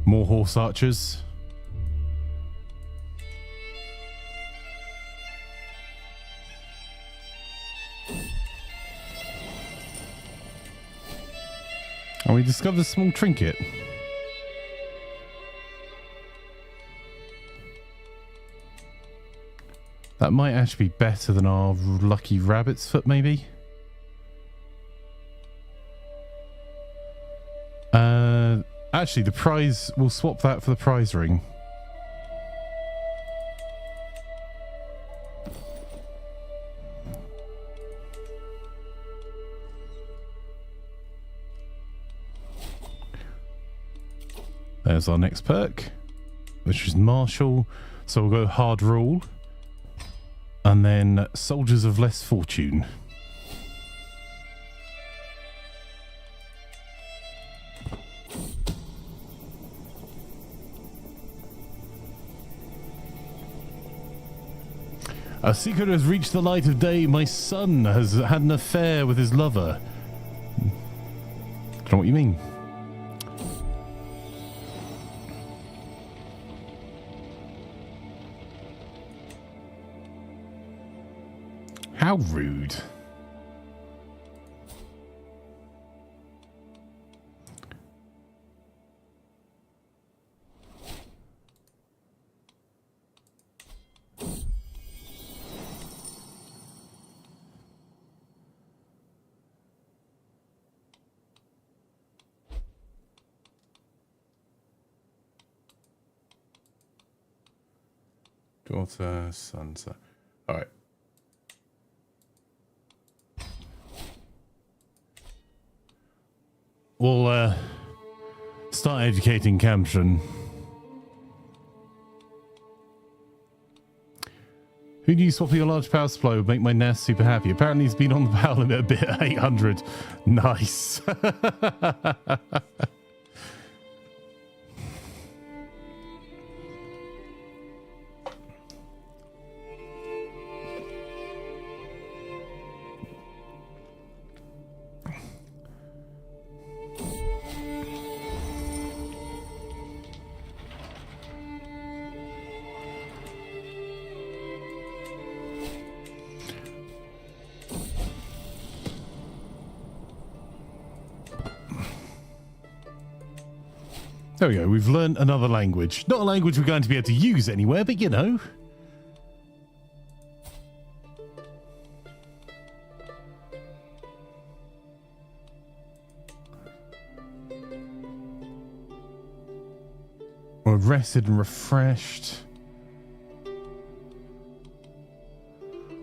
More horse archers. And we discovered a small trinket. That might actually be better than our lucky rabbit's foot, maybe. Actually, the prize, we'll swap that for the prize ring. There's our next perk, which is martial. So we'll go hard rule. And then soldiers of less fortune. A secret has reached the light of day. My son has had an affair with his lover. Don't know what you mean. How rude. Daughter, son. All right. We'll start educating Camshon. Who knew swapping a large power supply would make my NAS super happy? Apparently he's been on the power limit a bit at 800. Nice. There we go. We've learned another language. Not a language we're going to be able to use anywhere, but you know. We're rested and refreshed.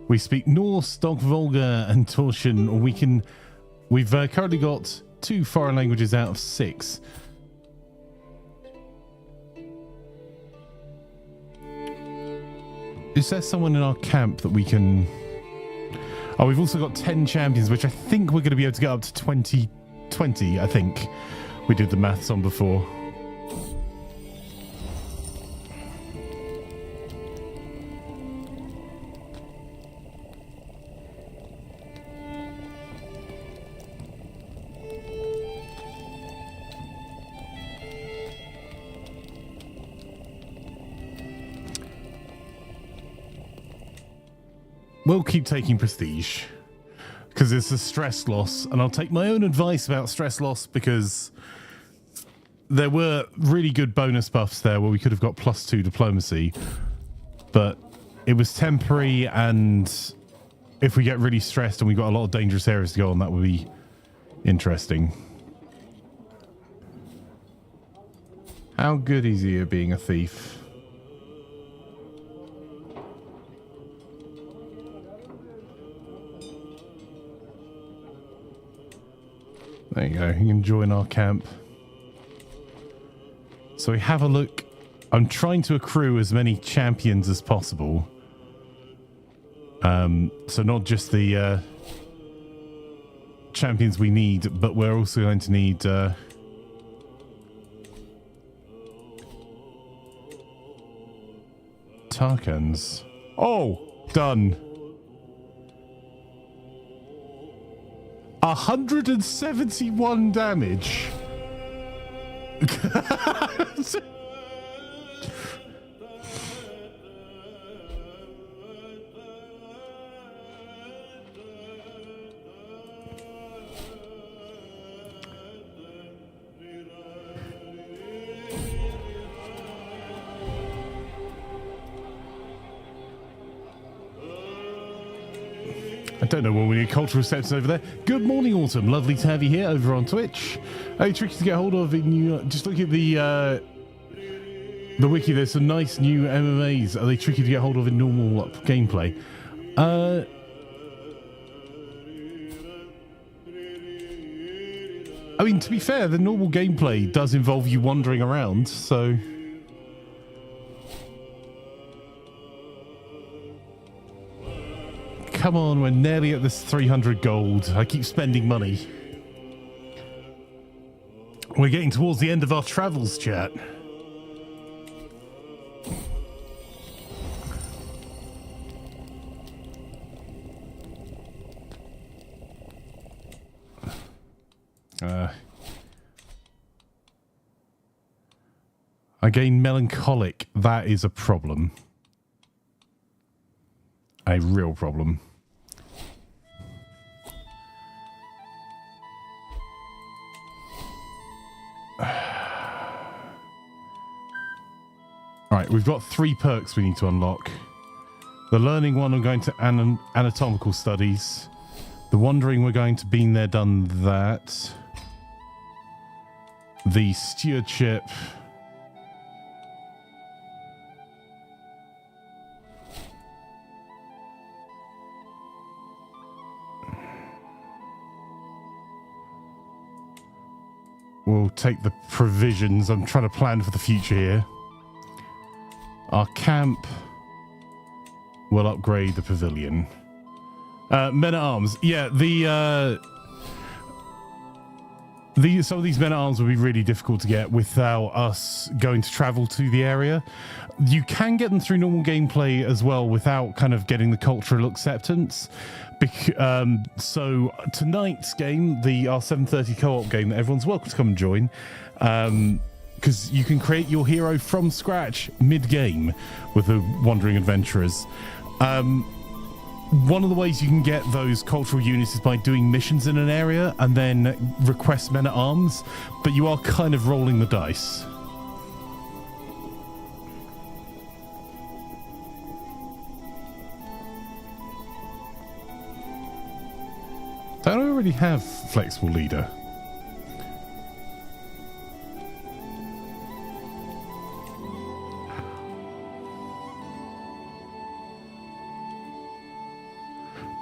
We speak Norse, Dog Volga, and Torsion. We've currently got 2 foreign languages out of 6. Is there someone in our camp that we can... Oh, we've also got 10 champions, which I think we're going to be able to get up to 20, I think. We did the maths on before. We'll keep taking prestige because it's a stress loss, and I'll take my own advice about stress loss because there were really good bonus buffs there where we could have got +2 diplomacy, but it was temporary, and if we get really stressed and we've got a lot of dangerous areas to go on, that would be interesting. How good is he at being a thief? There you go. You can join our camp. So we have a look. I'm trying to accrue as many champions as possible. So not just the champions we need, but we're also going to need Tarkans. Oh, done. 171 damage. I don't know what we need cultural steps over there. Good morning, Autumn. Lovely to have you here over on Twitch. Are you tricky to get hold of in New York? Just look at the wiki. There's some nice new MMAs. Are they tricky to get hold of in normal gameplay? I mean, to be fair, the normal gameplay does involve you wandering around, so... Come on, we're nearly at this 300 gold. I keep spending money. We're getting towards the end of our travels, chat. I gain melancholic. That is a problem. A real problem. Alright, we've got 3 perks we need to unlock. The learning one, I'm going to anatomical studies. The wandering, we're going to been there, done that. The stewardship. We'll take the provisions. I'm trying to plan for the future here. Our camp will upgrade the pavilion. Men-at-arms. Yeah, some of these men-at-arms will be really difficult to get without us going to travel to the area. You can get them through normal gameplay as well without kind of getting the cultural acceptance. So tonight's game, our 7:30 co-op game that everyone's welcome to come and join, because you can create your hero from scratch mid-game with the Wandering Adventurers. One of the ways you can get those cultural units is by doing missions in an area and then request men-at-arms, but you are kind of rolling the dice. Don't I already have flexible leader?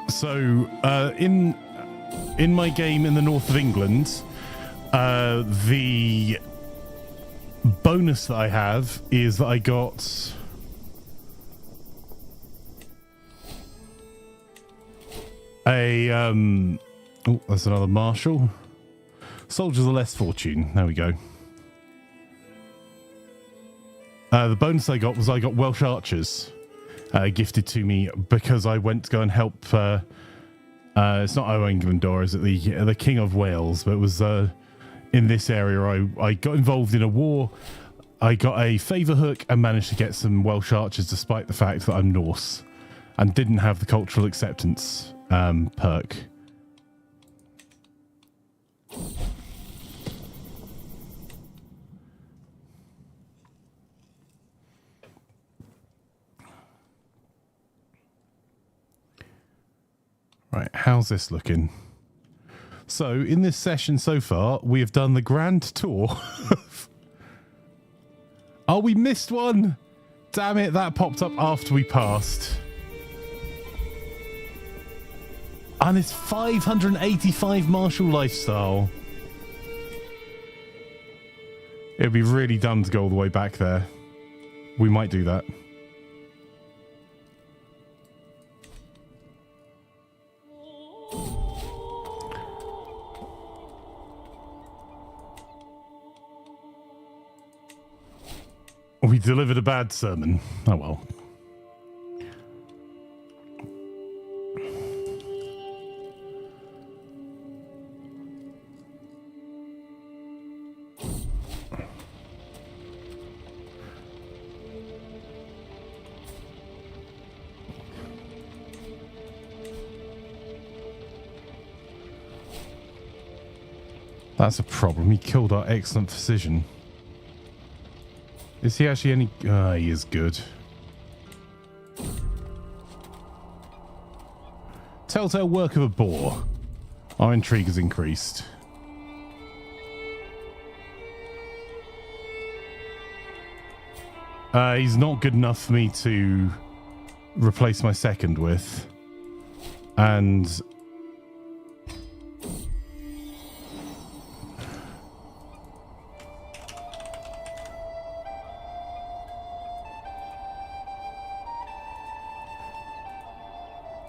So, in my game in the north of England, the bonus that I have is that I got a oh, that's another marshal. Soldiers of less fortune. There we go. The bonus I got was I got Welsh archers gifted to me because I went to go and help. It's not Owain, is it? The King of Wales, but it was in this area. I got involved in a war. I got a favour hook and managed to get some Welsh archers, despite the fact that I'm Norse and didn't have the cultural acceptance perk. Right, how's this looking? So, in this session so far, we have done the grand tour. Oh, we missed one! Damn it, that popped up after we passed. And it's 585 martial lifestyle. It'd be really dumb to go all the way back there. We might do that. We delivered a bad sermon. Oh well. That's a problem. He killed our excellent physician. Is he actually any... he is good. Telltale work of a boar. Our intrigue has increased. He's not good enough for me to replace my second with. And...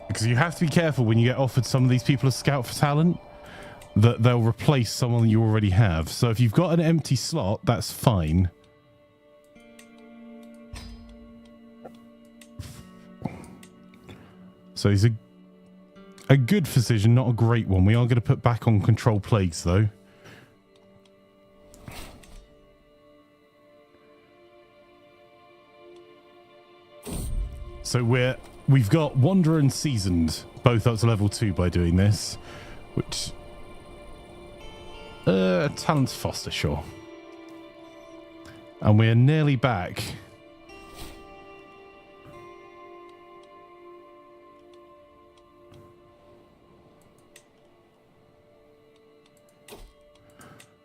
because you have to be careful when you get offered some of these people as scout for talent, that they'll replace someone that you already have. So if you've got an empty slot, that's fine. So he's a good physician, not a great one. We are going to put back on control plagues, though. So we've got Wanderer and Seasoned both up to level 2 by doing this, which talent's Foster, sure. And we're nearly back.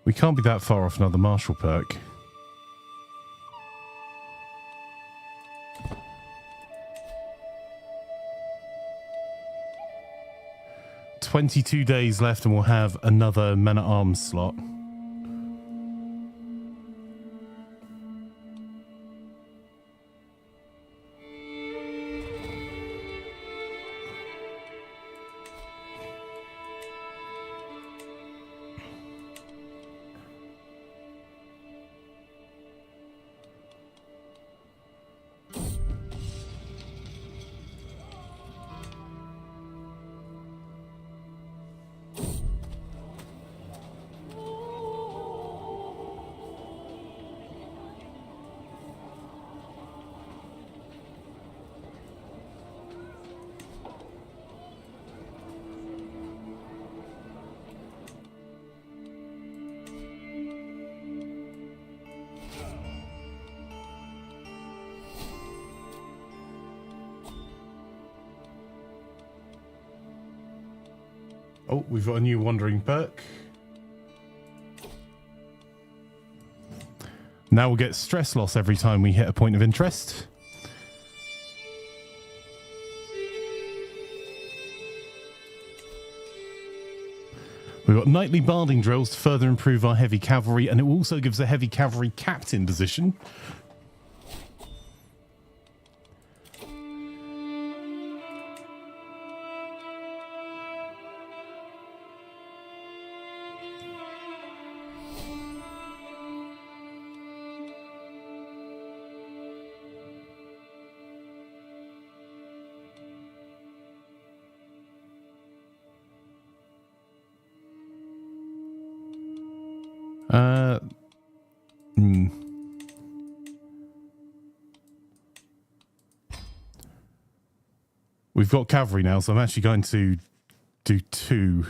We can't be that far off another martial perk. $22 days left and we'll have another men-at-arms slot. Oh, we've got a new wandering perk. Now we'll get stress loss every time we hit a point of interest. We've got nightly barding drills to further improve our heavy cavalry, and it also gives a heavy cavalry captain position. We've got cavalry now, so I'm actually going to do 2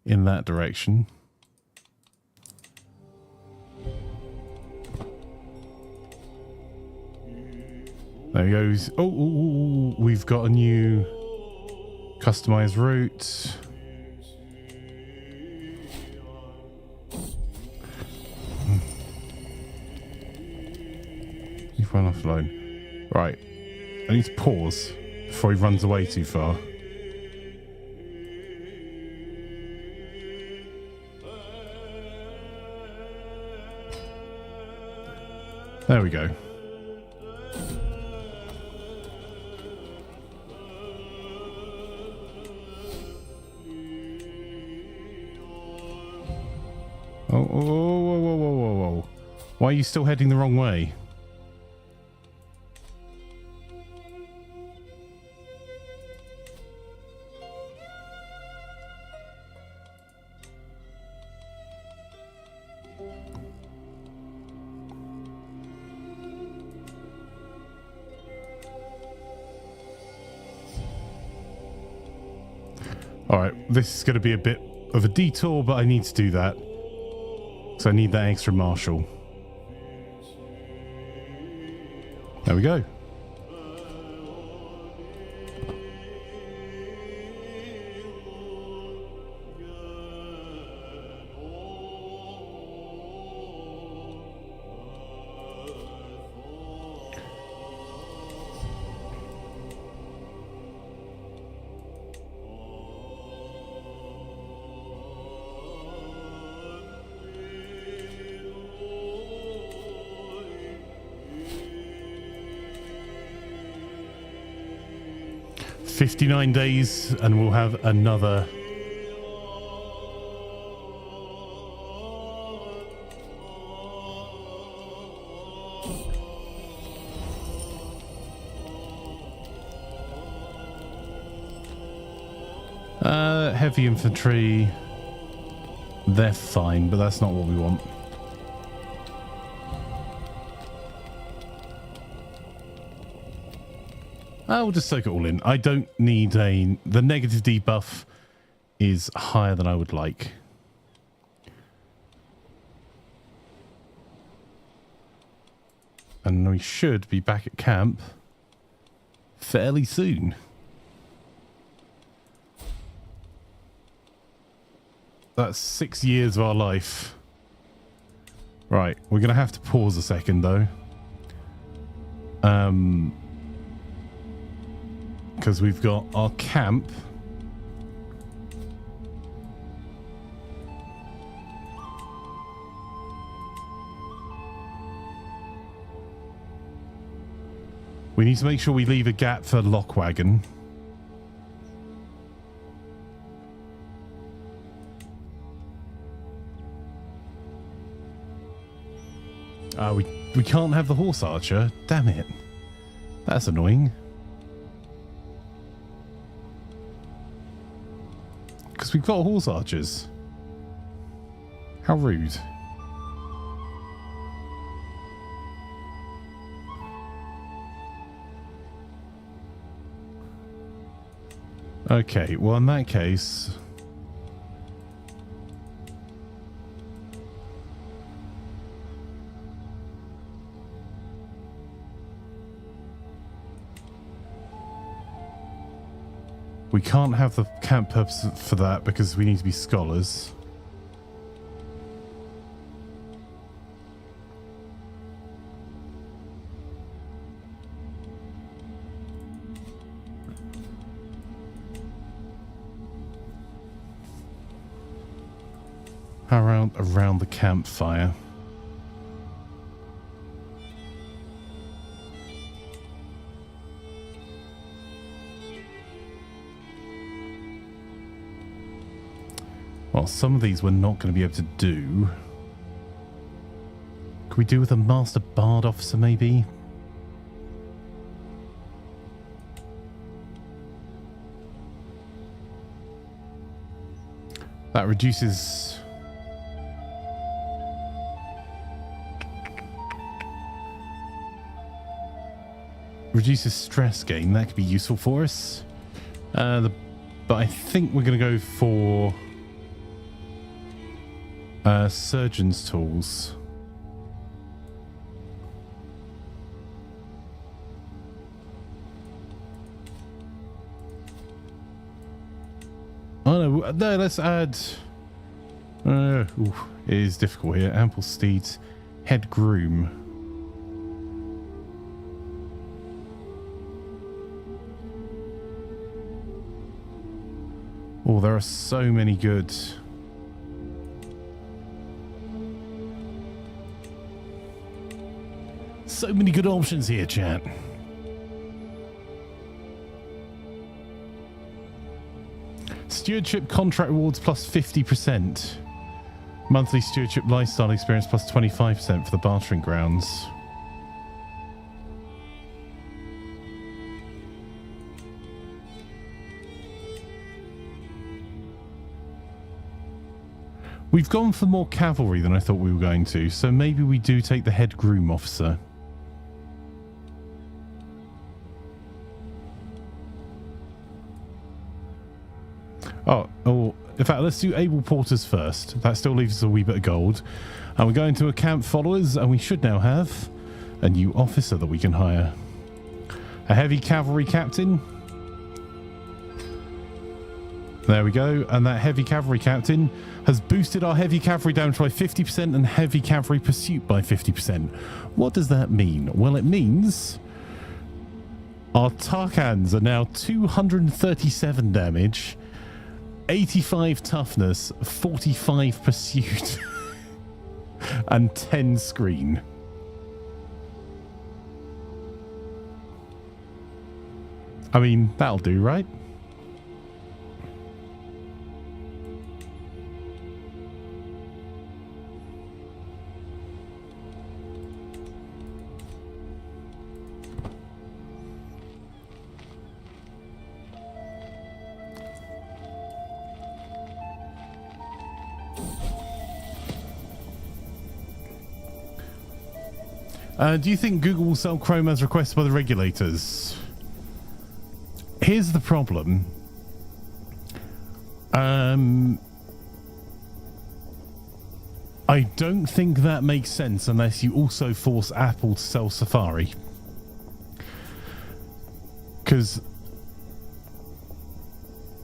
in that direction. There he goes. Oh, we've got a new customized route. You've run off the line. Right. I need to pause before he runs away too far. There we go. Oh, whoa. Why are you still heading the wrong way? Alright, this is going to be a bit of a detour, but I need to do that. So I need that extra marshal. There we go. $59 days and we'll have another. Heavy infantry, they're fine, but that's not what we want. We'll just soak it all in. I don't need a... The negative debuff is higher than I would like. And we should be back at camp fairly soon. That's 6 years of our life. Right, we're going to have to pause a second though. Because we've got our camp. We need to make sure we leave a gap for Lockwagon. We can't have the horse archer. Damn it. That's annoying. Because we've got horse archers. How rude. Okay, well in that case... We can't have the camp purpose for that because we need to be scholars. Around the campfire. Well, some of these we're not going to be able to do. Could we do with a Master Bard officer, maybe? That reduces... Reduces stress gain. That could be useful for us. But I think we're going to go for... surgeon's tools. Oh no, let's add... it is difficult here. Ample steeds. Head groom. Oh, there are so many good... So many good options here, chat. Stewardship contract rewards plus 50%. Monthly stewardship lifestyle experience plus 25% for the bartering grounds. We've gone for more cavalry than I thought we were going to, so maybe we do take the head groom officer. Oh, in fact, let's do able porters first. That still leaves us a wee bit of gold. And we're going to a camp followers, and we should now have a new officer that we can hire. A heavy cavalry captain. There we go. And that heavy cavalry captain has boosted our heavy cavalry damage by 50% and heavy cavalry pursuit by 50%. What does that mean? Well, it means our Tarkans are now 237 damage, 85 toughness, 45 pursuit, and 10 screen. I mean, that'll do, right? Do you think Google will sell Chrome as requested by the regulators? Here's the problem. I don't think that makes sense unless you also force Apple to sell Safari. Because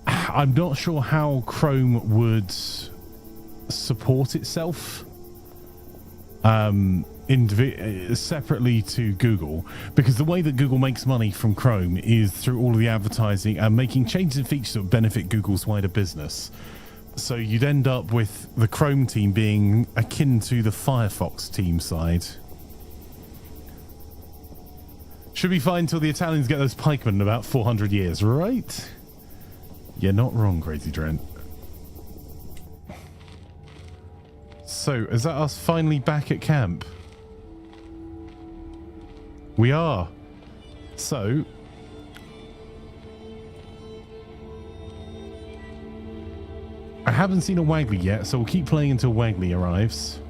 I'm not sure how Chrome would support itself separately to Google, because the way that Google makes money from Chrome is through all of the advertising and making changes and features that benefit Google's wider business. So you'd end up with the Chrome team being akin to the Firefox team side. Should be fine until the Italians get those pikemen in about 400 years, right? You're not wrong, Crazy Drent. So, is that us finally back at camp? We are. So... I haven't seen a Waggly yet, so we'll keep playing until Waggly arrives.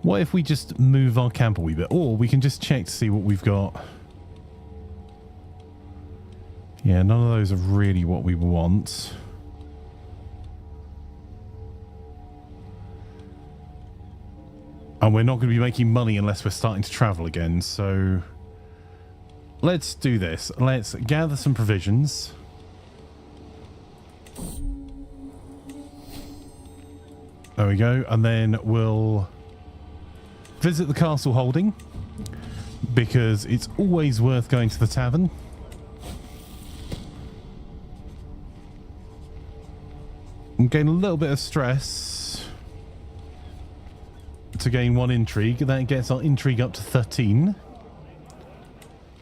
What if we just move our camp a wee bit? Or we can just check to see what we've got. Yeah, none of those are really what we want. And we're not going to be making money unless we're starting to travel again, so... Let's do this. Let's gather some provisions. There we go. And then we'll visit the castle holding, because it's always worth going to the tavern. I'm getting a little bit of stress to gain 1 intrigue. That gets our intrigue up to 13.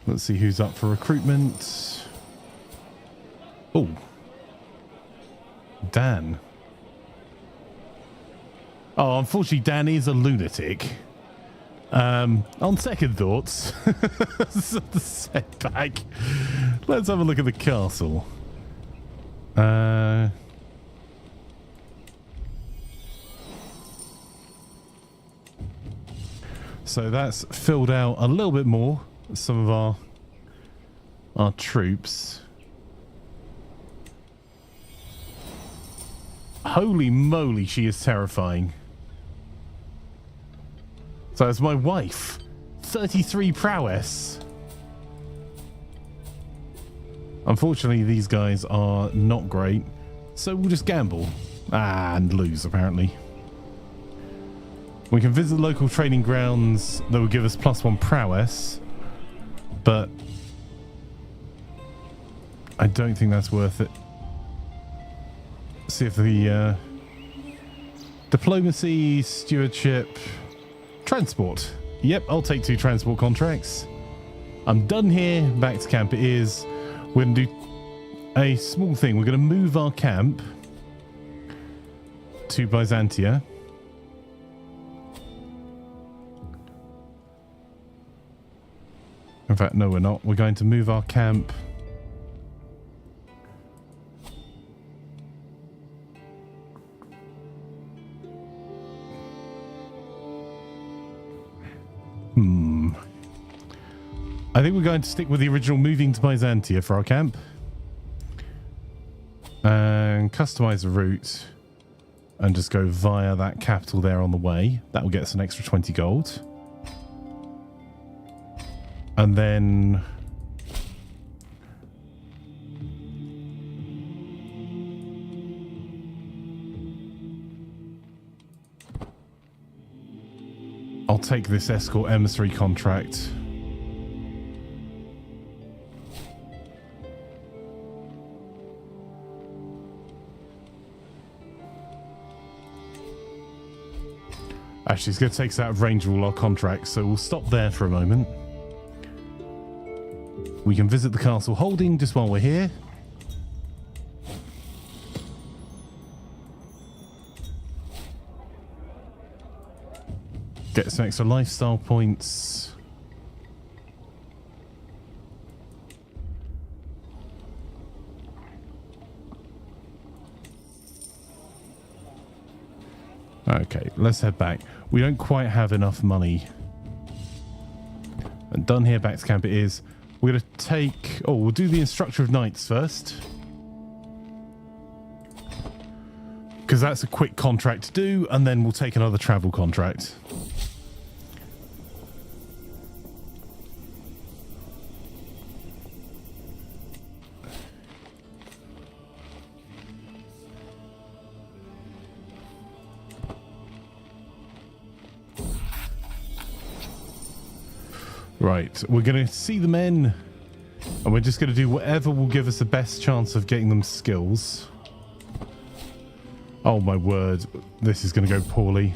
Let's see who's up for recruitment. Oh. Dan. Oh, unfortunately, Dan is a lunatic. On second thoughts, the setback. Let's have a look at the castle. So that's filled out a little bit more. Some of our troops. Holy moly, she is terrifying. So it's my wife. 33 prowess. Unfortunately, these guys are not great. So we'll just gamble. And lose, apparently. We can visit local training grounds that will give us +1 prowess. But I don't think that's worth it. See if the diplomacy, stewardship, transport. Yep, I'll take 2 transport contracts. I'm done here. Back to camp it is. We're going to do a small thing. We're going to move our camp to Byzantia. In fact, no, we're not. We're going to move our camp I think we're going to stick with the original moving to Byzantia for our camp. And customize the route. And just go via that capital there on the way. That will get us an extra 20 gold. And then... I'll take this escort emissary contract. Actually, it's going to take us out of range of all our contracts, so we'll stop there for a moment. We can visit the castle holding just while we're here. Get some extra lifestyle points. Okay, let's head back. We don't quite have enough money. And done here, back to camp it is. We're going to take... Oh, we'll do the instructor of knights first. Because that's a quick contract to do, and then we'll take another travel contract. Right, we're going to see the men, and we're just going to do whatever will give us the best chance of getting them skills. Oh my word, this is going to go poorly.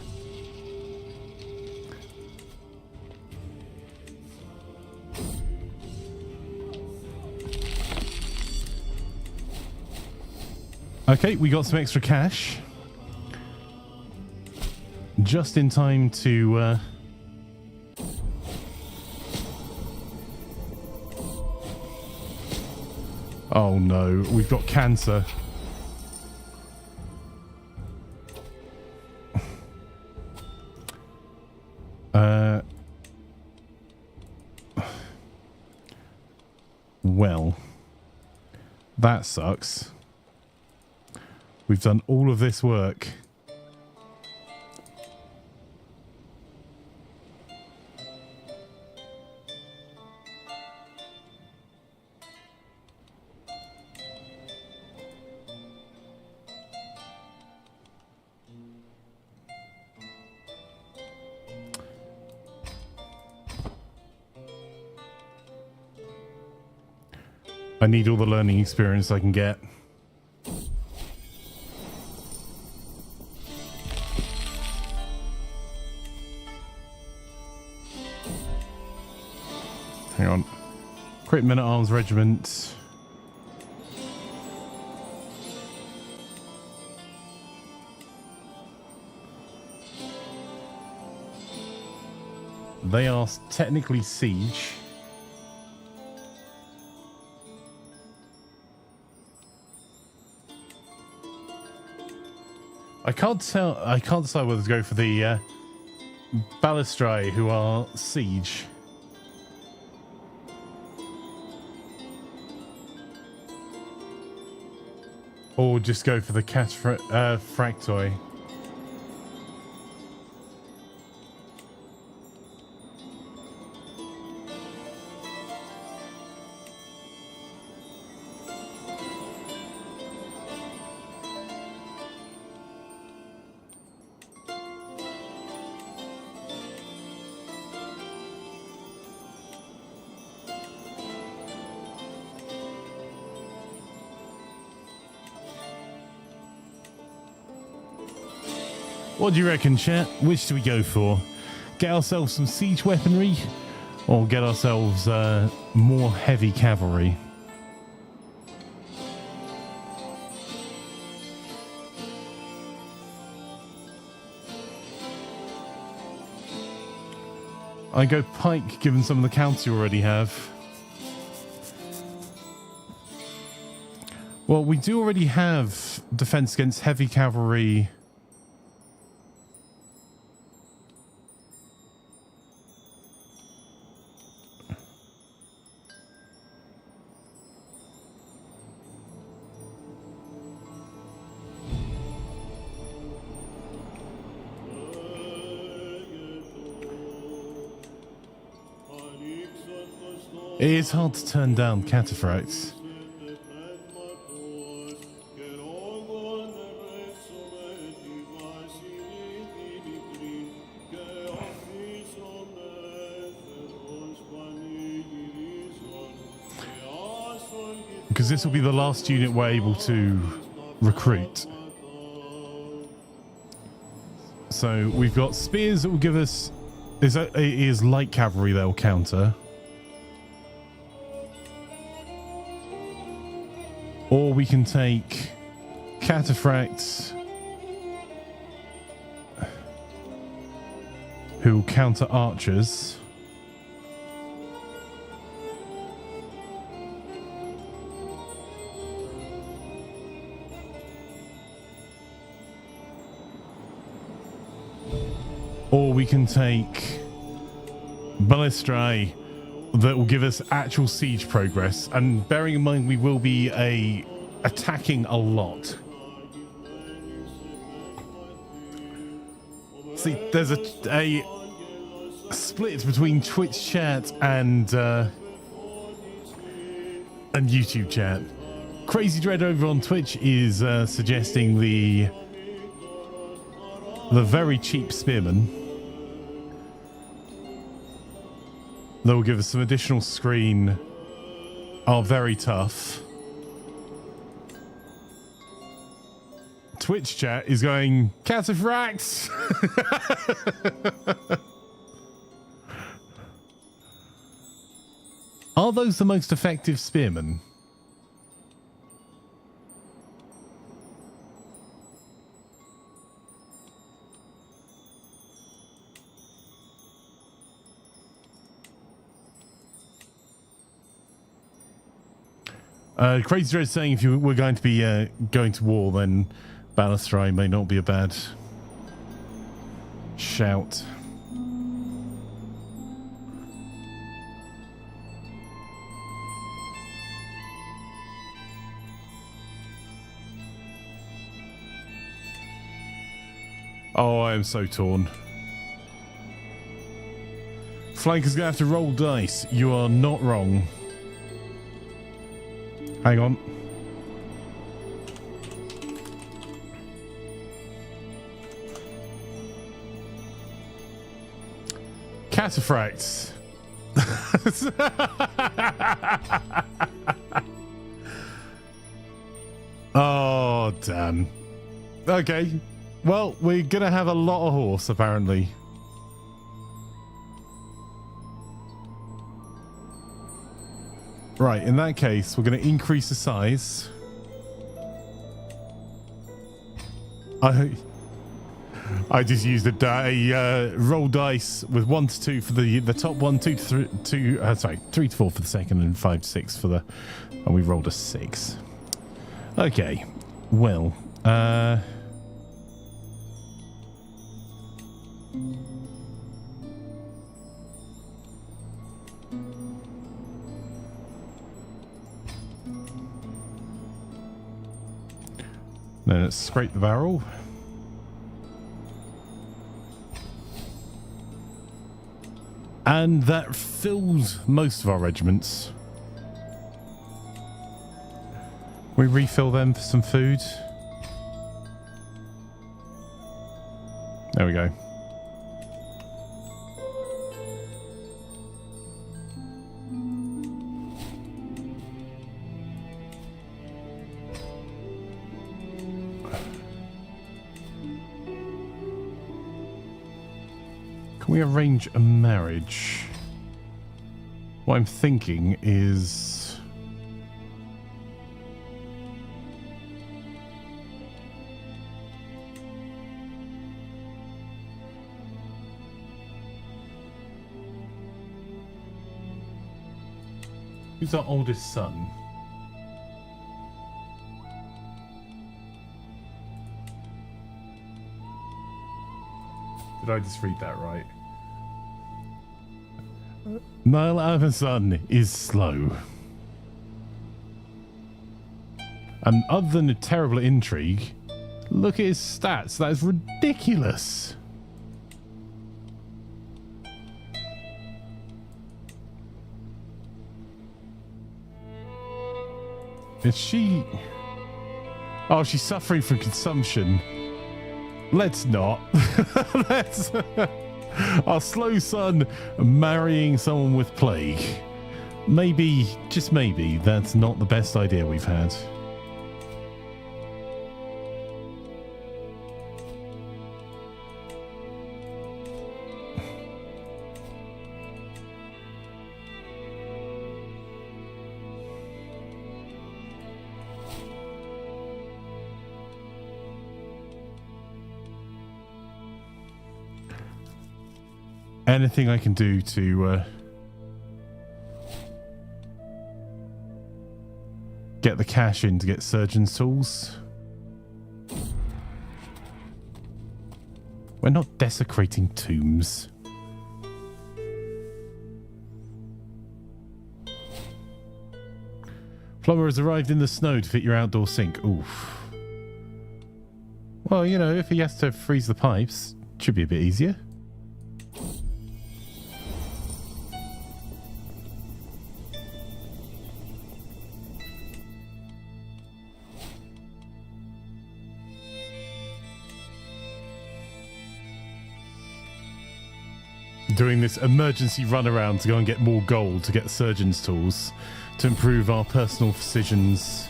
Okay, we got some extra cash. Just in time to... Oh no, we've got cancer. Well, that sucks. We've done all of this work. I need all the learning experience I can get. Hang on. Crit Men at Arms Regiment. They are technically siege. I can't decide whether to go for the Balistri, who are siege. Or just go for the Fractoi. What do you reckon, chat? Which do we go for? Get ourselves some siege weaponry, or get ourselves more heavy cavalry? I go pike, given some of the counts you already have. Well, we do already have defense against heavy cavalry. It is hard to turn down cataphracts. Because this will be the last unit we're able to recruit. So we've got spears that will give us... It is light cavalry that will counter. Or we can take cataphracts who counter archers. Or we can take Ballistri that will give us actual siege progress. And bearing in mind, we will be attacking a lot. See, there's a split between Twitch chat and YouTube chat. Crazy Dread over on Twitch is suggesting the very cheap spearman that will give us some additional screen are very tough. Twitch chat is going cataphracts. Are those the most effective spearmen? Crazy Dread saying if you were going to be going to war, then Balustrai may not be a bad shout. Oh, I am so torn. Flanker's gonna have to roll dice. You are not wrong. Hang on. Cataphracts. Oh, damn. Okay. Well, we're going to have a lot of horse, apparently. Right, in that case, we're going to increase the size. I just used a roll dice with 1 to 2 for the top one, 2 to 3, 3 to 4 for the second, and 5 to 6 for the, and we rolled a 6. Okay, well, then let's scrape the barrel. And that fills most of our regiments. We refill them for some food. There we go. Can we arrange a marriage? What I'm thinking is... Who's our oldest son? Did I just read that right? Niall Amazon is slow. And other than a terrible intrigue, look at his stats. That is ridiculous. Is she... Oh, she's suffering from consumption. Let's not. Let's... Our slow son marrying someone with plague. Maybe, just maybe, that's not the best idea we've had. Anything I can do to get the cash in to get surgeon's tools. We're not desecrating tombs. Plumber has arrived in the snow to fit your outdoor sink. Oof. Well, you know, if he has to freeze the pipes, it should be a bit easier. Doing this emergency run around to go and get more gold to get surgeon's tools to improve our personal physicians.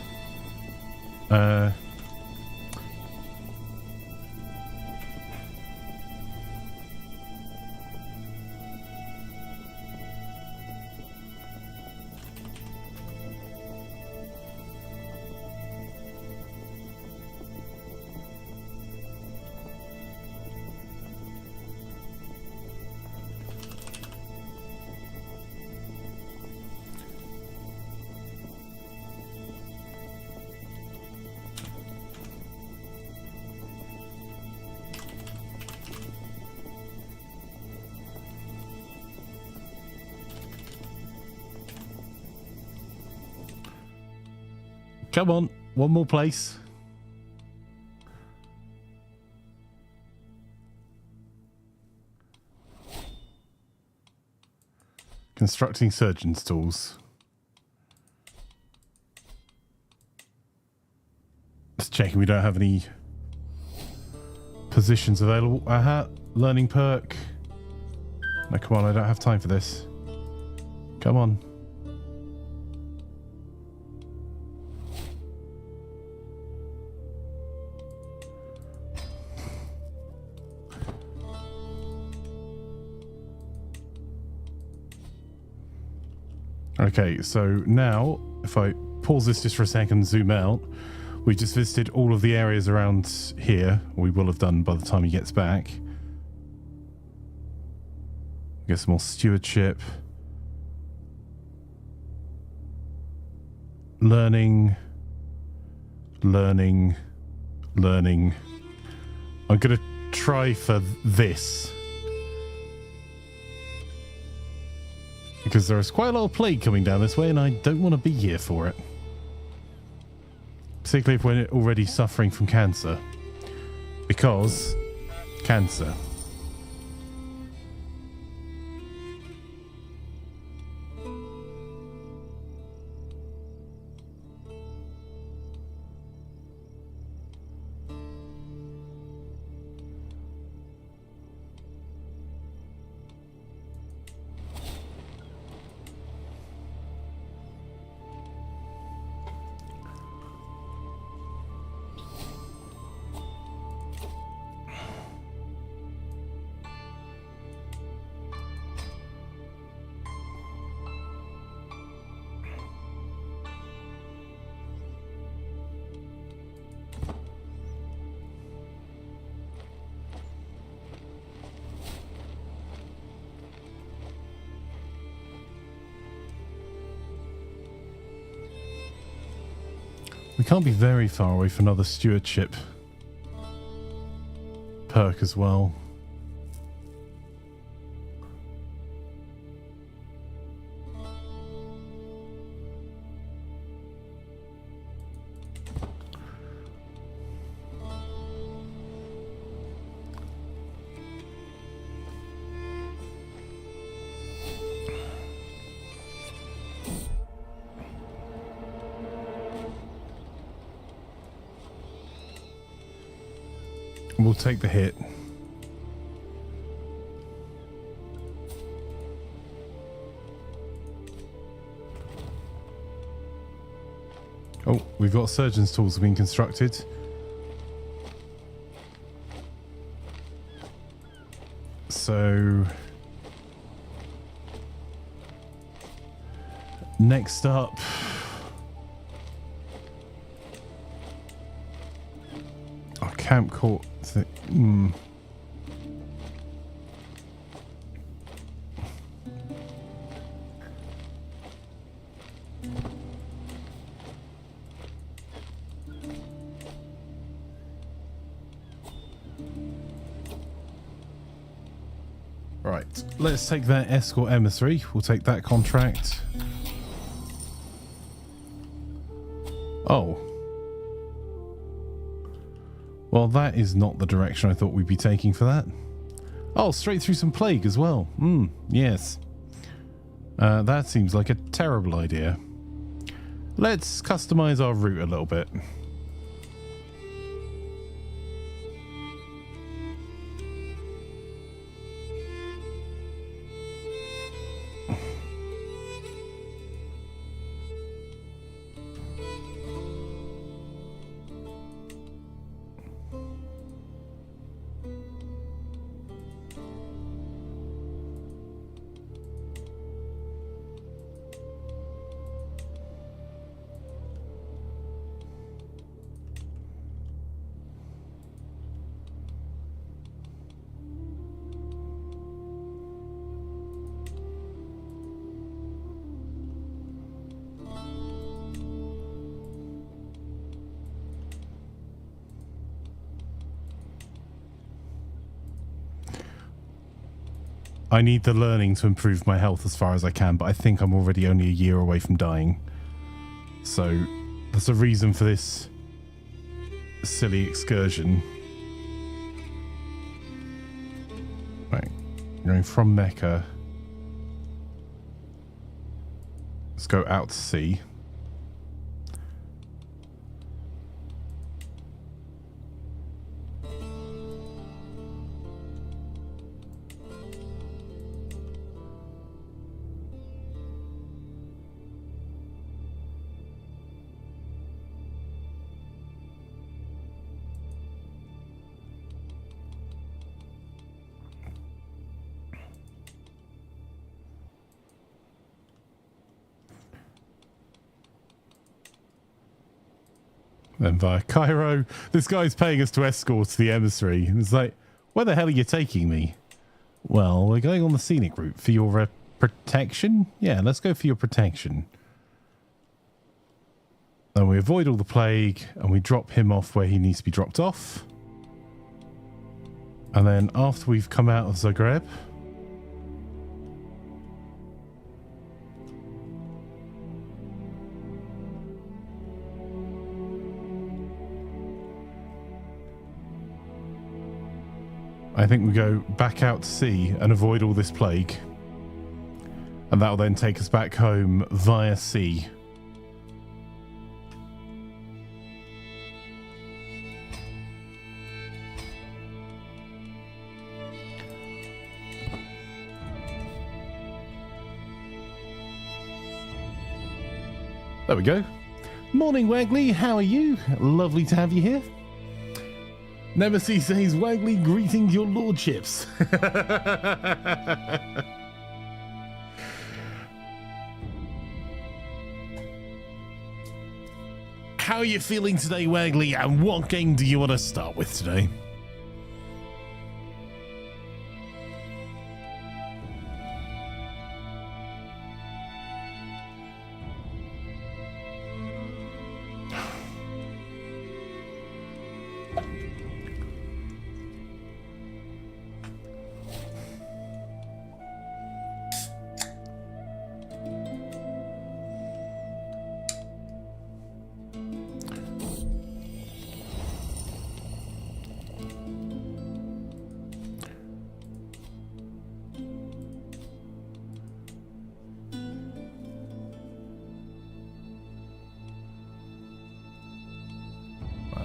Come on, one more place. Constructing surgeon's tools. Just checking we don't have any positions available. Aha, learning perk. No, come on, I don't have time for this. Come on. Okay, so now, if I pause this just for a second, zoom out, we've just visited all of the areas around here. We will have done by the time he gets back. Get some more stewardship. Learning. I'm going to try for this. Because there is quite a lot of plague coming down this way, and I don't want to be here for it. Particularly if we're already suffering from cancer. Because cancer. We can't be very far away from another stewardship perk as well. We'll take the hit. Oh, we've got surgeon's tools being constructed. So next up, our camp court. Right, let's take that escort emissary. We'll take that contract. Oh. Well, that is not the direction I thought we'd be taking for that. Oh, straight through some plague as well. Yes. That seems like a terrible idea. Let's customize our route a little bit. I need the learning to improve my health as far as I can, but I think I'm already only a year away from dying. So that's a reason for this silly excursion. Right, going from Mecca. Let's go out to sea. Then via Cairo. This guy's paying us to escort the emissary. And it's like, where the hell are you taking me? Well, we're going on the scenic route for your protection. Yeah, let's go for your protection. Then we avoid all the plague and we drop him off where he needs to be dropped off. And then after we've come out of Zagreb, I think we go back out to sea and avoid all this plague. And that will then take us back home via sea. There we go. Morning, Wagley. How are you? Lovely to have you here. Nemesis says, Wagley, greetings your lordships. How are you feeling today, Wagley, and what game do you want to start with today?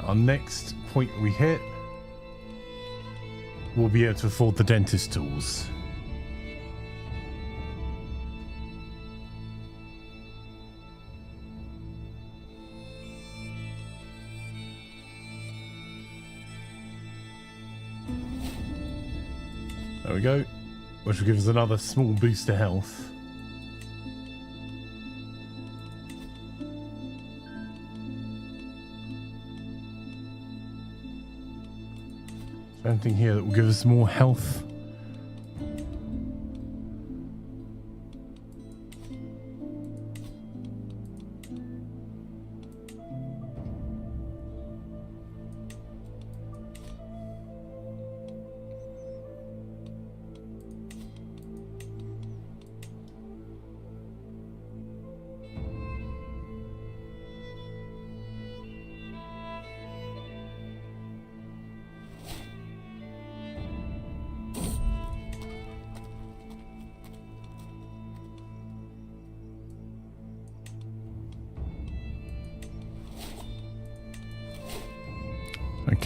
Our next point we hit, we'll be able to afford the dentist tools. There we go, which will give us another small boost to health. Anything here that will give us more health.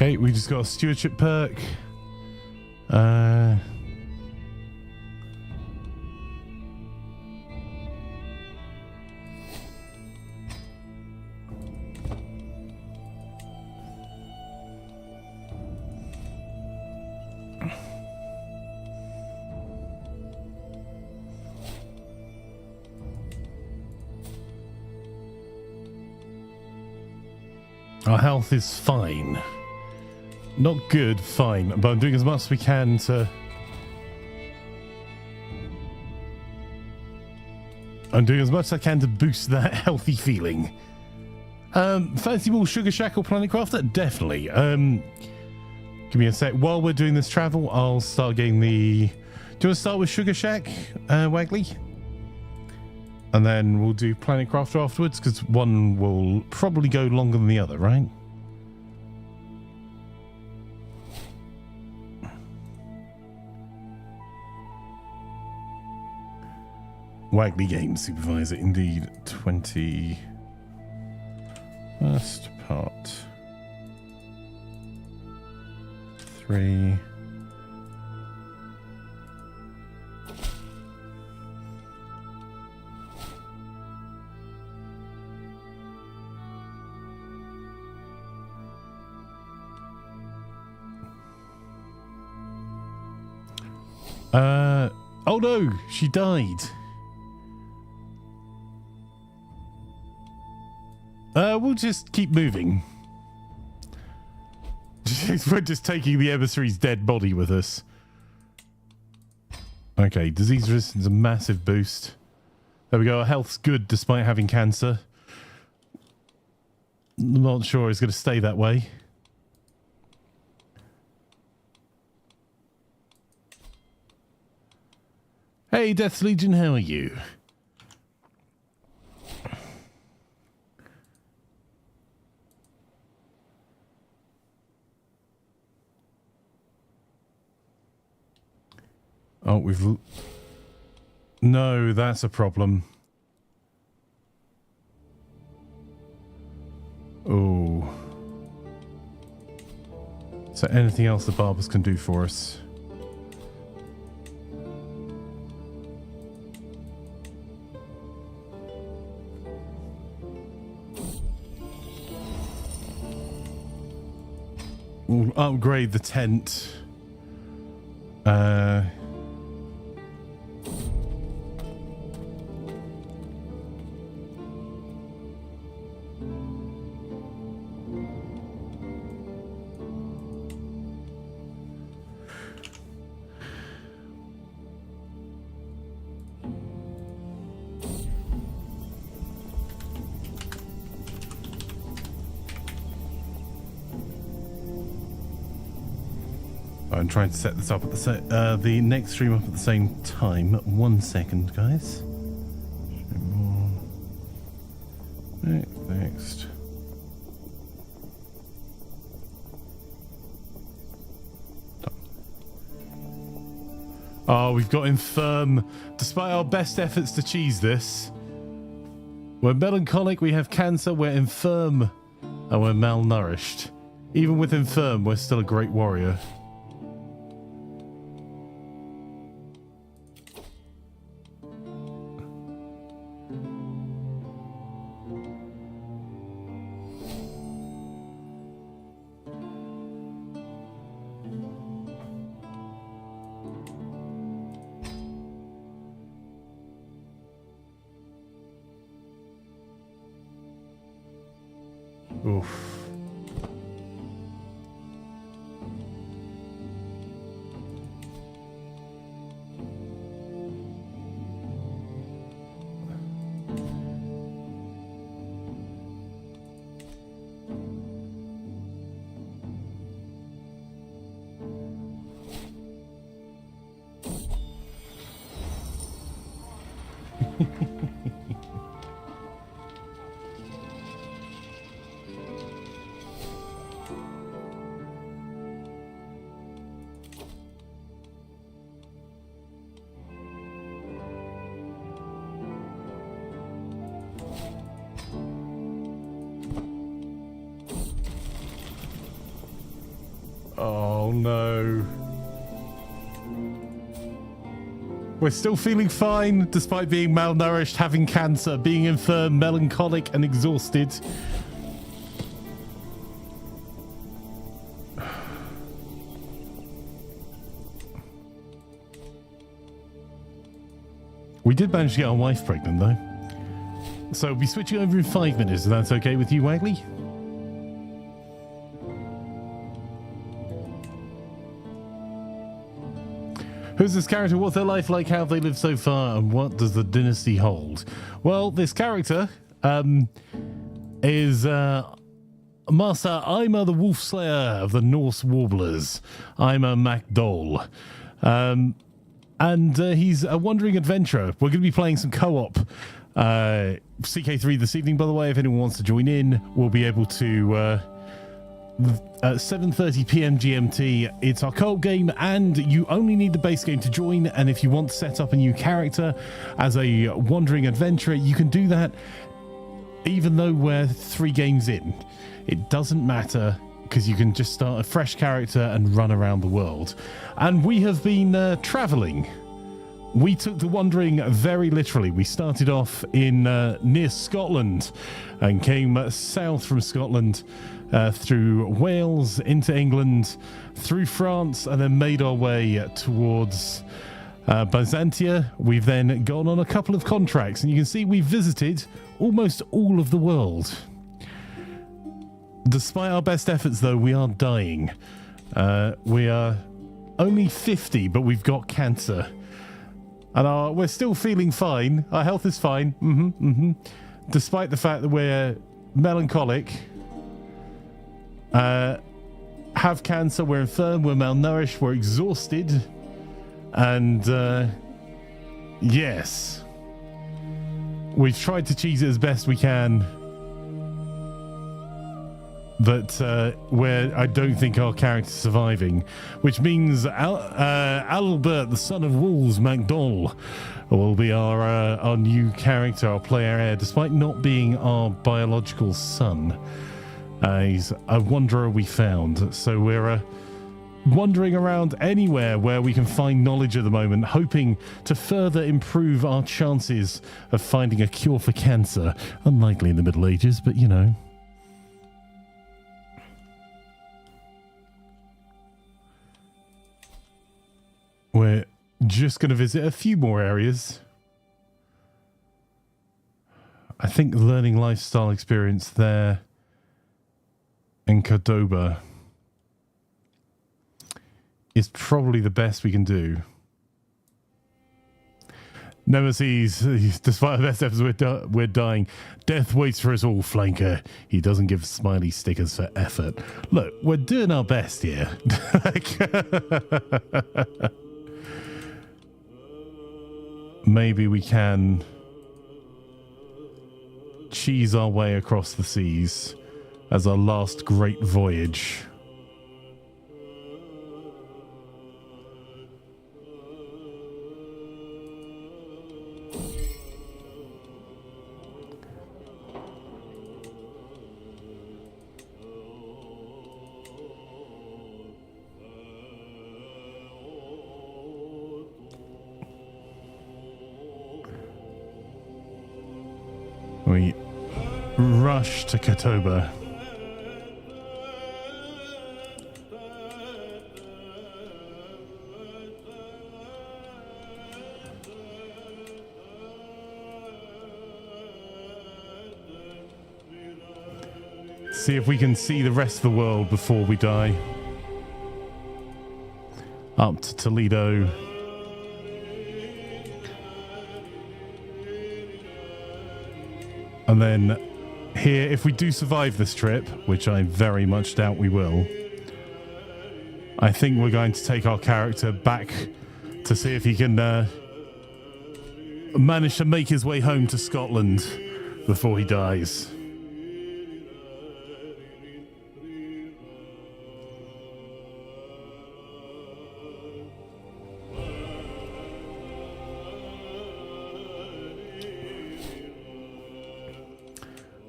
Okay, we just got a stewardship perk. Our health is fine. Not good, fine, but I'm doing as much as we can to... I'm doing as much as I can to boost that healthy feeling. Fancy more Sugar Shack or Planet Crafter? Definitely. Give me a sec. While we're doing this travel, I'll start getting the... Do you want to start with Sugar Shack, Wagley? And then we'll do Planet Crafter afterwards, because one will probably go longer than the other, right? Wagley Game Supervisor, indeed. 20... First part. 3... Oh no, she died. We'll just keep moving. We're just taking the emissary's dead body with us. Okay, disease resistance, a massive boost. There we go, our health's good despite having cancer. I'm not sure it's going to stay that way. Hey, Death's Legion, how are you? Oh, we've... No, that's a problem. Oh. So anything else the barbers can do for us? We'll upgrade the tent. I'm trying to set this up at the next stream up at the same time. 1 second, guys. Next. Oh, we've got infirm. Despite our best efforts to cheese this, we're melancholic, we have cancer, we're infirm, and we're malnourished. Even with infirm, we're still a great warrior. Oof. Oh no. We're still feeling fine despite being malnourished, having cancer, being infirm, melancholic and exhausted. We did manage to get our wife pregnant though. So we'll be switching over in 5 minutes, if that's okay with you, Wagley? Who's this character? What's their life like? How have they lived so far? And what does the dynasty hold? Well, this character is Master Ima the Wolf Slayer of the Norse Warblers, Ima Mac Dhòmhnaill. And he's a wandering adventurer. We're going to be playing some co-op CK3 this evening, by the way. If anyone wants to join in, we'll be able to at 7:30 p.m. GMT. It's our co-op game, and you only need the base game to join. And if you want to set up a new character as a wandering adventurer, you can do that even though we're 3 games in. It doesn't matter, because you can just start a fresh character and run around the world. And we have been traveling. We took the wandering very literally. We started off in near Scotland and came south from Scotland through Wales into England, through France, and then made our way towards Byzantia. We've then gone on a couple of contracts, and you can see we've visited almost all of the world. Despite our best efforts, though, we are dying. We are only 50, but we've got cancer. And we're still feeling fine. Our health is fine. Despite the fact that we're melancholic, have cancer, we're infirm, we're malnourished, we're exhausted. And, yes. We've tried to cheese it as best we can. But I don't think our character's surviving, which means Albert, the son of Wolves, Mac Dhòmhnaill, will be our new character, our player heir, despite not being our biological son. He's a wanderer we found, so we're wandering around anywhere where we can find knowledge at the moment, hoping to further improve our chances of finding a cure for cancer. Unlikely in the Middle Ages, but you know. We're just going to visit a few more areas. I think learning lifestyle experience there in Cordoba is probably the best we can do. Nemesis, despite our best efforts, we're dying. Death waits for us all, Flanker. He doesn't give smiley stickers for effort. Look, we're doing our best here. Maybe we can cheese our way across the seas as our last great voyage. We rush to Cordoba. See if we can see the rest of the world before we die. Up to Toledo. And then here, if we do survive this trip, which I very much doubt we will, I think we're going to take our character back to see if he can manage to make his way home to Scotland before he dies.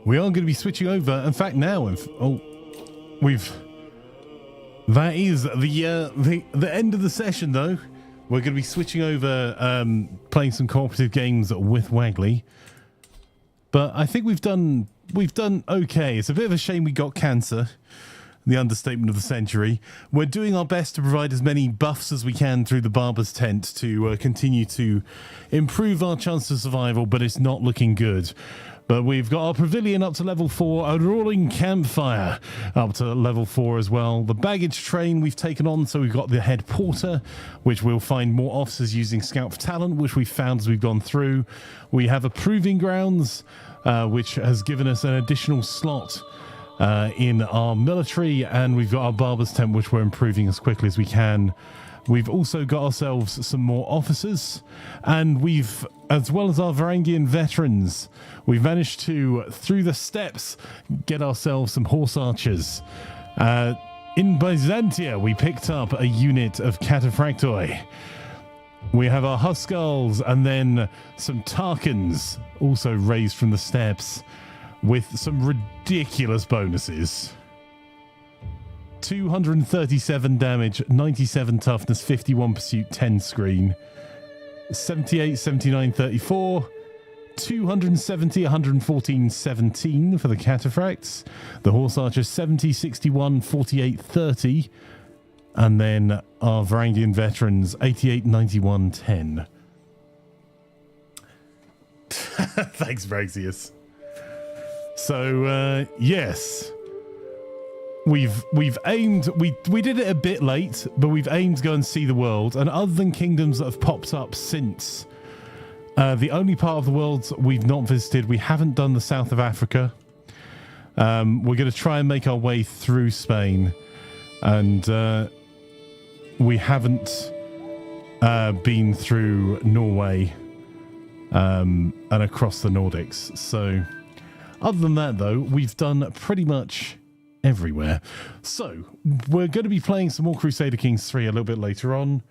We are going to be switching over. In fact, now, we've That is the end of the session, though. We're going to be switching over, playing some cooperative games with Wagley. But I think we've done okay. It's a bit of a shame we got cancer. The understatement of the century. We're doing our best to provide as many buffs as we can through the barber's tent to continue to improve our chance of survival, but it's not looking good. But we've got our pavilion up to level 4, a roaring campfire up to level 4 as well. The baggage train we've taken on, so we've got the head porter, which we'll find more officers using scout for talent, which we've found as we've gone through. We have a proving grounds, which has given us an additional slot in our military, and we've got our barber's tent, which we're improving as quickly as we can. We've also got ourselves some more officers, and we've, as well as our Varangian veterans, we've managed to, through the steppes, get ourselves some horse archers. In Byzantia, we picked up a unit of cataphractoi. We have our Huskarls, and then some Tarkans, also raised from the steppes, with some ridiculous bonuses. 237 damage, 97 toughness, 51 pursuit, 10 screen, 78, 79, 34, 270, 114, 17 for the cataphracts. The horse archers 70, 61, 48, 30. And then our Varangian veterans 88, 91, 10. Thanks, Braxius. So, yes. We've aimed, we did it a bit late, but we've aimed to go and see the world. And other than kingdoms that have popped up since, the only part of the world we've not visited, we haven't done the south of Africa. We're going to try and make our way through Spain. And we haven't been through Norway and across the Nordics. So other than that, though, we've done pretty much everywhere. So we're going to be playing some more Crusader Kings 3 a little bit later on.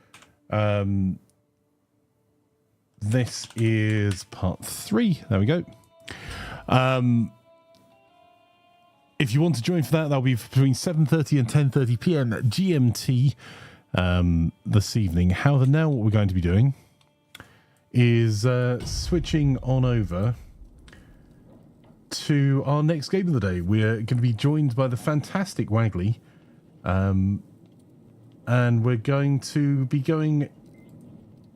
This is part 3. There we go. If you want to join for that, that'll be between 7:30 and 10:30 p.m. GMT this evening. However, now what we're going to be doing is switching on over to our next game of the day. We're going to be joined by the fantastic Wagley, and we're going to be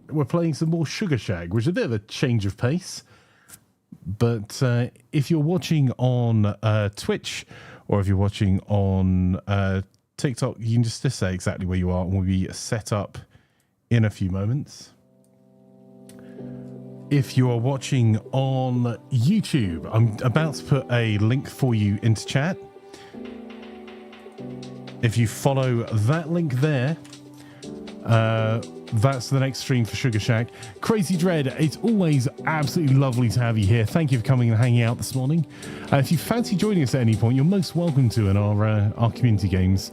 we're playing some more Sugar Shack, which is a bit of a change of pace. But if you're watching on Twitch, or if you're watching on TikTok, you can just say exactly where you are, and we'll be set up in a few moments. If you are watching on YouTube, I'm about to put a link for you into chat. If you follow that link there, that's the next stream for Sugar Shack. Crazy Dread, it's always absolutely lovely to have you here. Thank you for coming and hanging out this morning. If you fancy joining us at any point, you're most welcome to in our community games.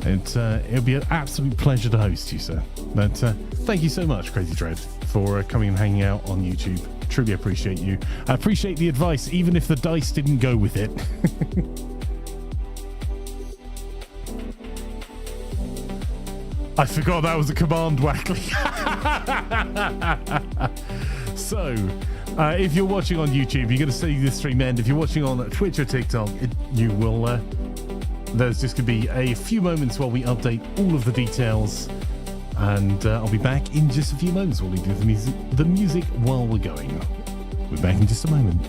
It'll be an absolute pleasure to host you, sir. But thank you so much, Crazy Dread, for coming and hanging out on YouTube. Truly appreciate you. I appreciate the advice, even if the dice didn't go with it. I forgot that was a command, Wackley. So, if you're watching on YouTube, you're going to see the stream end. If you're watching on Twitch or TikTok, you will... there's just going to be a few moments while we update all of the details. And I'll be back in just a few moments. We'll leave you with the music while we're going. We're back in just a moment.